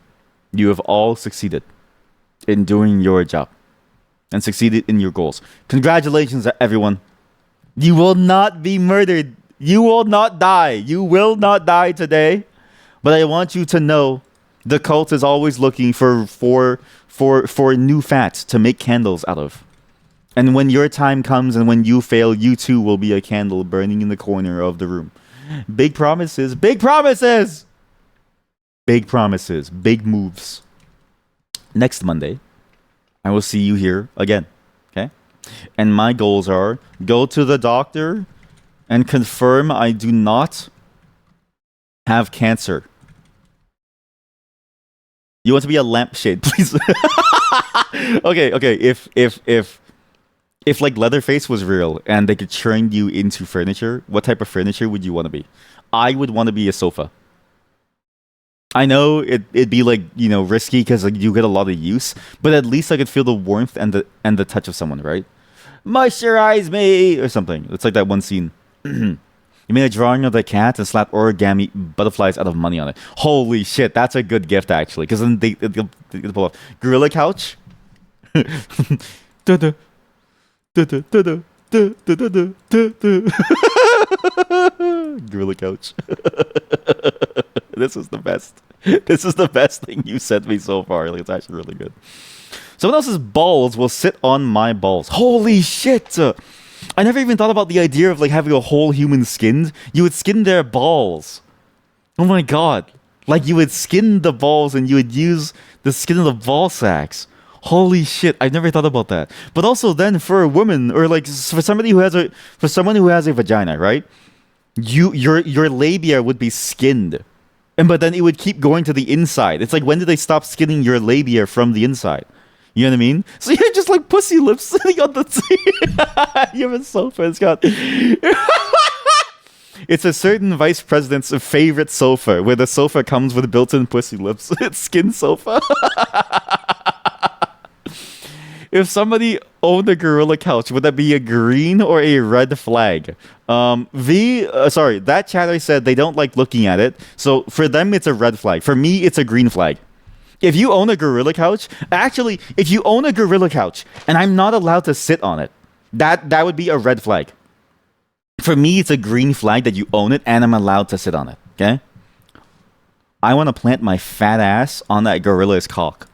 You have all succeeded in doing your job and succeeded in your goals. Congratulations, everyone. You will not be murdered. You will not die. You will not die today. But I want you to know the cult is always looking for new fats to make candles out of. And when your time comes and when you fail, you too will be a candle burning in the corner of the room. Big promises. Big promises. Big promises. Big moves. Next Monday, I will see you here again. Okay? And my goals are go to the doctor and confirm I do not have cancer. You want to be a lampshade, please? Okay. If like Leatherface was real and they could turn you into furniture, what type of furniture would you want to be? I would want to be a sofa. I know it'd be like, you know, risky because like you get a lot of use, but at least I could feel the warmth and the touch of someone, right? Moisturize me or something. It's like that one scene. You made a drawing of the cat and slapped origami butterflies out of money on it. Holy shit, that's a good gift actually, because then they pull off Gorilla Couch. Gorilla Couch. This is the best. This is the best thing you sent me so far. Like, it's actually really good. Someone else's balls will sit on my balls. Holy shit! I never even thought about the idea of like having a whole human skinned. You would skin their balls. Oh my god! Like you would skin the balls and you would use the skin of the ball sacks. Holy shit! I've never thought about that. But also, then for a woman or like for someone who has a vagina, right? Your labia would be skinned. But then it would keep going to the inside. It's like, when did they stop skinning your labia from the inside? You know what I mean? So you're just like pussy lips sitting on the you have a sofa. It's got... It's a certain vice president's favorite sofa, where the sofa comes with built-in pussy lips. It's skin sofa. If somebody owned a Gorilla Couch, would that be a green or a red flag? That chatter said they don't like looking at it. So for them, it's a red flag. For me, it's a green flag. If you own a Gorilla Couch, actually, if you own a Gorilla Couch and I'm not allowed to sit on it, that would be a red flag. For me, it's a green flag that you own it and I'm allowed to sit on it. Okay? I want to plant my fat ass on that gorilla's cock.